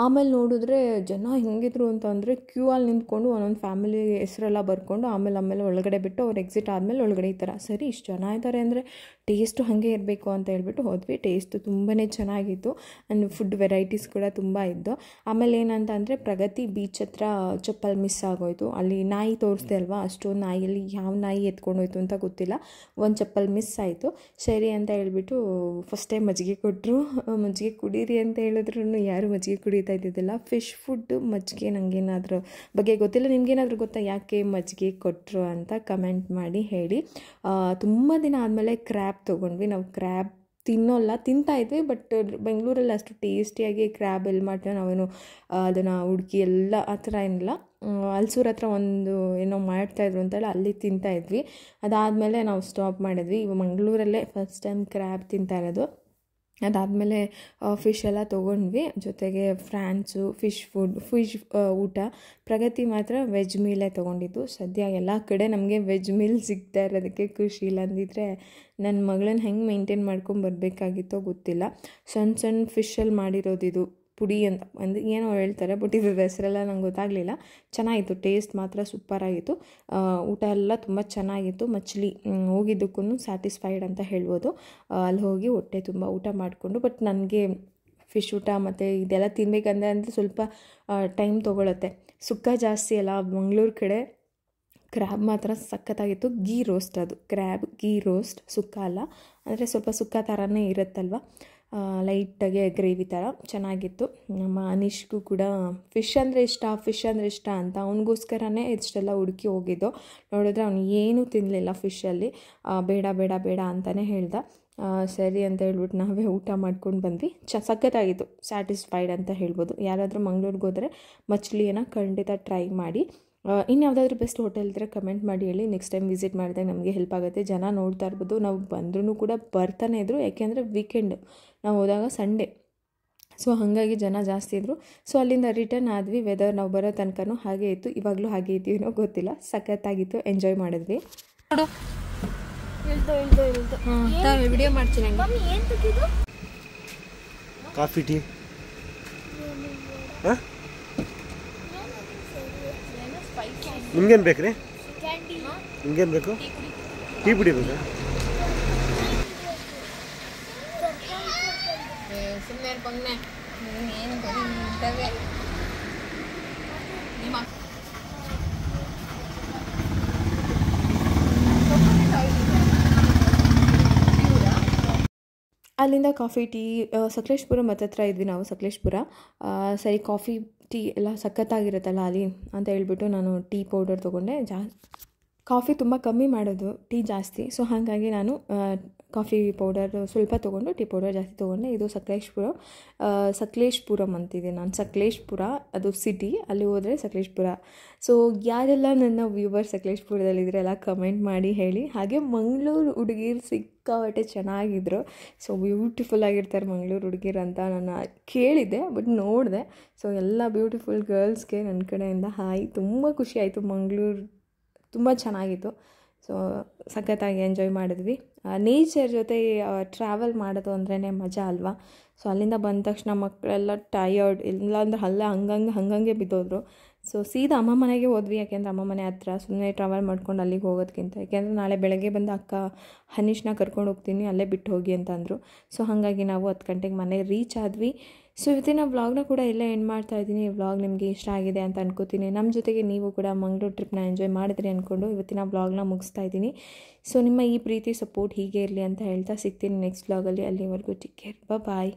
ಆಮೇಲೆ ನೋಡಿದ್ರೆ ಜನ ಹೆಂಗಿದ್ರು ಅಂತಂದರೆ ಕ್ಯೂ ಅಲ್ಲಿ ನಿಂತ್ಕೊಂಡು ಒಂದೊಂದು ಫ್ಯಾಮಿಲಿ ಹೆಸರೆಲ್ಲ ಬರ್ಕೊಂಡು ಆಮೇಲೆ ಒಳಗಡೆ ಬಿಟ್ಟು ಅವ್ರು ಎಕ್ಸಿಟ್ ಆದಮೇಲೆ ಒಳಗಡೆ ಈ ಥರ. ಸರಿ ಇಷ್ಟು ಜನ ಇದ್ದಾರೆ ಅಂದರೆ ಟೇಸ್ಟು ಹಾಗೆ ಇರಬೇಕು ಅಂತ ಹೇಳ್ಬಿಟ್ಟು ಹೋದ್ವಿ. ಟೇಸ್ಟು ತುಂಬಾ ಚೆನ್ನಾಗಿತ್ತು ಆ್ಯಂಡ್ ಫುಡ್ ವೆರೈಟೀಸ್ ಕೂಡ ತುಂಬ ಇದ್ದು. ಆಮೇಲೆ ಏನಂತ ಅಂದರೆ ಪ್ರಗತಿ ಬೀಚ್ ಹತ್ರ ಚಪ್ಪಲ್ ಮಿಸ್ ಆಗೋಯ್ತು. ಅಲ್ಲಿ ನಾಯಿ ತೋರಿಸ್ದೆ ಅಲ್ವಾ, ಅಷ್ಟೊಂದು ನಾಯಿಯಲ್ಲಿ ಯಾವ ನಾಯಿ ಎತ್ಕೊಂಡೋಯ್ತು ಅಂತ ಗೊತ್ತಿಲ್ಲ. ಒಂದು ಚಪ್ಪಲ್ ಮಿಸ್ ಆಯಿತು. ಸರಿ ಅಂತ ಹೇಳ್ಬಿಟ್ಟು ಫಸ್ಟ್ ಟೈಮ್ ಮಜ್ಜಿಗೆ ಕೊಟ್ಟರು. ಮಜ್ಜಿಗೆ ಕುಡೀರಿ ಅಂತ ಹೇಳಿದ್ರು ಯಾರು ಮಜ್ಜಿಗೆ ಕುಡಿತಾ ಇದ್ದಿದ್ದಿಲ್ಲ. ಫಿಶ್ ಫುಡ್ ಮಜ್ಜಿಗೆ ನನಗೇನಾದರೂ ಬಗ್ಗೆ ಗೊತ್ತಿಲ್ಲ. ನಿಮ್ಗೇನಾದರೂ ಗೊತ್ತಾ ಯಾಕೆ ಮಜ್ಜಿಗೆ ಕೊಟ್ಟರು ಅಂತ ಕಮೆಂಟ್ ಮಾಡಿ ಹೇಳಿ. ತುಂಬ ದಿನ ಆದಮೇಲೆ ಕ್ರ್ಯಾಬ್ ತೊಗೊಂಡ್ವಿ. ನಾವು ಕ್ರ್ಯಾಬ್ ತಿಂತಾಯಿದ್ವಿ, ಬಟ್ ಬೆಂಗಳೂರಲ್ಲಿ ಅಷ್ಟು ಟೇಸ್ಟಿಯಾಗಿ ಕ್ರ್ಯಾಬ್ ಎಲ್ಲಿ ಮಾಡ್ತೀವಿ ನಾವೇನು ಅದನ್ನು ಹುಡುಕಿ ಎಲ್ಲ ಆ ಥರ ಏನಿಲ್ಲ. ಹಲ್ಸೂರು ಹತ್ರ ಒಂದು ಏನೋ ಮಾಡ್ತಾಯಿದ್ರು ಅಂತೇಳಿ ಅಲ್ಲಿ ತಿಂತಾಯಿದ್ವಿ. ಅದಾದಮೇಲೆ ನಾವು ಸ್ಟಾಪ್ ಮಾಡಿದ್ವಿ. ಇವಾಗ ಮಂಗಳೂರಲ್ಲೇ ಫಸ್ಟ್ ಟೈಮ್ ಕ್ರ್ಯಾಬ್ ತಿಂತಾ ಇರೋದು. ಅದಾದಮೇಲೆ ಫಿಶ್ ಎಲ್ಲ ತೊಗೊಂಡ್ವಿ, ಜೊತೆಗೆ ಫ್ರಾನ್ಸು ಫಿಶ್ ಊಟ. ಪ್ರಗತಿ ಮಾತ್ರ ವೆಜ್ ಮೀಲೇ ತೊಗೊಂಡಿದ್ದು. ಸದ್ಯ ಎಲ್ಲ ಕಡೆ ನಮಗೆ ವೆಜ್ ಮೀಲ್ ಸಿಗ್ತಾ ಇರೋದಕ್ಕೆ ಖುಷಿ. ಇಲ್ಲ ಅಂದಿದ್ರೆ ನನ್ನ ಮಗಳನ್ನ ಹೆಂಗೆ ಮೇಂಟೈನ್ ಮಾಡ್ಕೊಂಡು ಬರಬೇಕಾಗಿತ್ತೋ ಗೊತ್ತಿಲ್ಲ. ಸಣ್ಣ ಫಿಶಲ್ಲಿ ಮಾಡಿರೋದಿದು ಪುಡಿ ಅಂತ ಏನೋ ಹೇಳ್ತಾರೆ, ಬಟ್ ಇದು ಹೆಸರೆಲ್ಲ ನಂಗೆ ಗೊತ್ತಾಗಲಿಲ್ಲ. ಚೆನ್ನಾಗಿತ್ತು, ಟೇಸ್ಟ್ ಮಾತ್ರ ಸೂಪರಾಗಿತ್ತು. ಊಟ ಎಲ್ಲ ತುಂಬ ಚೆನ್ನಾಗಿತ್ತು. ಮಚ್ಲಿ ಹೋಗಿದ್ದಕ್ಕೂ ಸ್ಯಾಟಿಸ್ಫೈಡ್ ಅಂತ ಹೇಳ್ಬೋದು. ಅಲ್ಲಿ ಹೋಗಿ ಹೊಟ್ಟೆ ತುಂಬ ಊಟ ಮಾಡಿಕೊಂಡು, ಬಟ್ ನನಗೆ ಫಿಶ್ ಊಟ ಮತ್ತು ಇದೆಲ್ಲ ತಿನ್ನಬೇಕಂದ್ರೆ ಸ್ವಲ್ಪ ಟೈಮ್ ತೊಗೊಳುತ್ತೆ. ಸುಕ್ಕ ಜಾಸ್ತಿ ಅಲ್ಲ ಮಂಗಳೂರು ಕಡೆ. ಕ್ರ್ಯಾಬ್ ಮಾತ್ರ ಸಖತ್ತಾಗಿತ್ತು. ಗೀ ರೋಸ್ಟ್ ಅದು ಕ್ರ್ಯಾಬ್ ಗೀ ರೋಸ್ಟ್, ಸುಕ್ಕ ಅಲ್ಲ. ಅಂದರೆ ಸ್ವಲ್ಪ ಸುಕ್ಕ ಥರನೇ ಇರುತ್ತಲ್ವ, ಲೈಟಾಗಿ ಗ್ರೇವಿ ಥರ ಚೆನ್ನಾಗಿತ್ತು. ನಮ್ಮ ಅನೀಶ್ಗೂ ಕೂಡ ಫಿಶ್ ಅಂದರೆ ಇಷ್ಟ ಅಂತ ಅವನಿಗೋಸ್ಕರನೇ ಇಷ್ಟೆಲ್ಲ ಹುಡುಕಿ ಹೋಗಿದ್ದು. ನೋಡಿದ್ರೆ ಅವನು ಏನೂ ತಿನ್ನಲಿಲ್ಲ ಫಿಶಲ್ಲಿ. ಬೇಡ ಅಂತಲೇ ಹೇಳ್ದ. ಸರಿ ಅಂತ ಹೇಳ್ಬಿಟ್ಟು ನಾವೇ ಊಟ ಮಾಡ್ಕೊಂಡು ಬಂದ್ವಿ. ಸಖತ್ತಾಗಿತ್ತು, ಸ್ಯಾಟಿಸ್ಫೈಡ್ ಅಂತ ಹೇಳ್ಬೋದು. ಯಾರಾದರೂ ಮಂಗ್ಳೂರಿಗೆ ಹೋದರೆ ಮಚ್ಲಿಯನ್ನು ಖಂಡಿತ ಟ್ರೈ ಮಾಡಿ. ಇನ್ನು ಯಾವುದಾದ್ರೂ ಬೆಸ್ಟ್ ಹೋಟೆಲ್ ಇದ್ದರೆ ಕಮೆಂಟ್ ಮಾಡಿ ಹೇಳಿ. ನೆಕ್ಸ್ಟ್ ಟೈಮ್ ವಿಸಿಟ್ ಮಾಡಿದಾಗ ನಮಗೆ ಹೆಲ್ಪ್ ಆಗುತ್ತೆ. ಜನ ನೋಡ್ತಾ ಇರ್ಬೋದು, ನಾವು ಬಂದ್ರೂ ಕೂಡ ಬರ್ತಾನೆ ಇದ್ದರು. ಯಾಕೆಂದರೆ ವೀಕೆಂಡ್ ನಾವು ಹೋದಾಗ ಸಂಡೇ, ಸೊ ಹಾಗಾಗಿ ಜನ ಜಾಸ್ತಿ ಇದ್ದರು. ಸೊ ಅಲ್ಲಿಂದ ರಿಟರ್ನ್ ಆದ್ವಿ. ವೆದರ್ ನಾವು ಬರೋ ತನಕನೂ ಹಾಗೆ ಇತ್ತು, ಇವಾಗಲೂ ಹಾಗೆ ಇದ್ದೀನೋ ಗೊತ್ತಿಲ್ಲ. ಸಖತ್ತಾಗಿತ್ತು, ಎಂಜಾಯ್ ಮಾಡಿದ್ವಿ. ವಿಡಿಯೋ ಮಾಡ್ತೀನಿ. ಕಾಫಿ ಟೀ ನಿಮ್ಗೇನು ಬೇಕು ರೀ? ನಿಮ್ಗೇನು ಬೇಕು? ಟೀ ಪುಡಿ ಬೇಕಾ? ಸುಮ್ಮನೆ ಬಂದೆ ಏನು ನಿಮ್ಮ ಅಲ್ಲಿಂದ ಕಾಫಿ ಟೀ ಸಕಲೇಶ್ಪುರ ಹತ್ರ ಇದ್ವಿ ನಾವು. ಸಕಲೇಶ್ಪುರ ಸರಿ, ಕಾಫಿ ಟೀ ಎಲ್ಲ ಸಖತ್ತಾಗಿರುತ್ತಲ್ಲ ಅಲ್ಲಿ ಅಂತ ಹೇಳ್ಬಿಟ್ಟು ನಾನು ಟೀ ಪೌಡರ್ ತೊಗೊಂಡೆ. ಕಾಫಿ ತುಂಬ ಕಮ್ಮಿ ಮಾಡೋದು, ಟೀ ಜಾಸ್ತಿ. ಸೊ ಹಾಗಾಗಿ ನಾನು ಕಾಫಿ ಪೌಡರ್ ಸ್ವಲ್ಪ ತೊಗೊಂಡು ಟೀ ಪೌಡರ್ ಜಾಸ್ತಿ ತೊಗೊಂಡೆ. ಇದು ಸಕಲೇಶ್ಪುರಂ ಅಂತಿದೆ. ನಾನು ಸಕಲೇಶ್ಪುರ ಅದು ಸಿಟಿ, ಅಲ್ಲಿ ಹೋದರೆ ಸಕಲೇಶ್ಪುರ. ಸೊ ಯಾರೆಲ್ಲ ನನ್ನ ವ್ಯೂವರ್ ಸಕಲೇಶ್ಪುರದಲ್ಲಿದ್ದರೆ ಎಲ್ಲ ಕಮೆಂಟ್ ಮಾಡಿ ಹೇಳಿ. ಹಾಗೆ ಮಂಗಳೂರು ಹುಡುಗಿರು ಸಿಕ್ಕಾಪಟ್ಟೆ ಚೆನ್ನಾಗಿದ್ರು. ಸೊ ಬ್ಯೂಟಿಫುಲ್ ಆಗಿರ್ತಾರೆ ಮಂಗಳೂರು ಹುಡುಗಿರು ಅಂತ ನಾನು ಕೇಳಿದ್ದೆ, ಬಟ್ ನೋಡಿದೆ. ಸೊ ಎಲ್ಲ ಬ್ಯೂಟಿಫುಲ್ ಗರ್ಲ್ಸ್ಗೆ ನನ್ನ ಕಡೆಯಿಂದ ಹಾಯ್. ತುಂಬ ಖುಷಿ ಆಯಿತು. ಮಂಗಳೂರು ತುಂಬ ಚೆನ್ನಾಗಿತ್ತು. ಸೊ ಸಖತ್ತಾಗಿ ಎಂಜಾಯ್ ಮಾಡಿದ್ವಿ. ನೇಚರ್ ಜೊತೆ ಟ್ರಾವೆಲ್ ಮಾಡೋದು ಅಂದ್ರೇ ಮಜಾ ಅಲ್ವಾ. ಸೊ ಅಲ್ಲಿಂದ ಬಂದ ತಕ್ಷಣ ಮಕ್ಕಳೆಲ್ಲ ಟಯರ್ಡ್, ಇಲ್ಲಾಂದ್ರೆ ಹಂಗಂಗೆ ಬಿದ್ದೋದ್ರು. ಸೊ ಸೀದಾ ಅಮ್ಮ ಮನೆಗೆ ಹೋದ್ವಿ, ಯಾಕೆಂದರೆ ಅಮ್ಮ ಮನೆ ಹತ್ರ ಸುಮ್ಮನೆ ಟ್ರಾವೆಲ್ ಮಾಡ್ಕೊಂಡು ಅಲ್ಲಿಗೆ ಹೋಗೋದಕ್ಕಿಂತ, ಯಾಕೆಂದರೆ ನಾಳೆ ಬೆಳಗ್ಗೆ ಬಂದು ಅಕ್ಕ ಹನೀಶ್ನ ಕರ್ಕೊಂಡು ಹೋಗ್ತೀನಿ, ಅಲ್ಲೇ ಬಿಟ್ಟು ಹೋಗಿ ಅಂತ ಅಂದರು. ಸೊ ಹಾಗಾಗಿ ನಾವು 10 ಗಂಟೆಗೆ ಮನೆಗೆ ರೀಚ್ ಆದ್ವಿ. ಸೊ ಇವತ್ತಿನ ವ್ಲಾಗ್ನ ಕೂಡ ಎಲ್ಲ ಎಂಡ್ ಮಾಡ್ತಾ ಇದ್ದೀನಿ. ಈ ವ್ಲಾಗ್ ನಿಮಗೆ ಇಷ್ಟ ಆಗಿದೆ ಅಂತ ಅನ್ಕೋತೀನಿ. ನಮ್ಮ ಜೊತೆಗೆ ನೀವು ಕೂಡ ಮಂಗಳೂರು ಟ್ರಿಪ್ನ ಎಂಜಾಯ್ ಮಾಡಿದ್ರಿ ಅಂದ್ಕೊಂಡು ಇವತ್ತಿನ ವ್ಲಾಗ್ನ ಮುಗಿಸ್ತಾ ಇದ್ದೀನಿ. ಸೊ ನಿಮ್ಮ ಈ ಪ್ರೀತಿ ಸಪೋರ್ಟ್ ಹೀಗೆ ಇರಲಿ ಅಂತ ಹೇಳ್ತಾ ಸಿಗ್ತೀನಿ ನೆಕ್ಸ್ಟ್ ವ್ಲಾಗಲ್ಲಿ. ಅಲ್ಲಿವರೆಗೂ ಟೇಕ್ ಕೇರ್, ಬಾಯ್.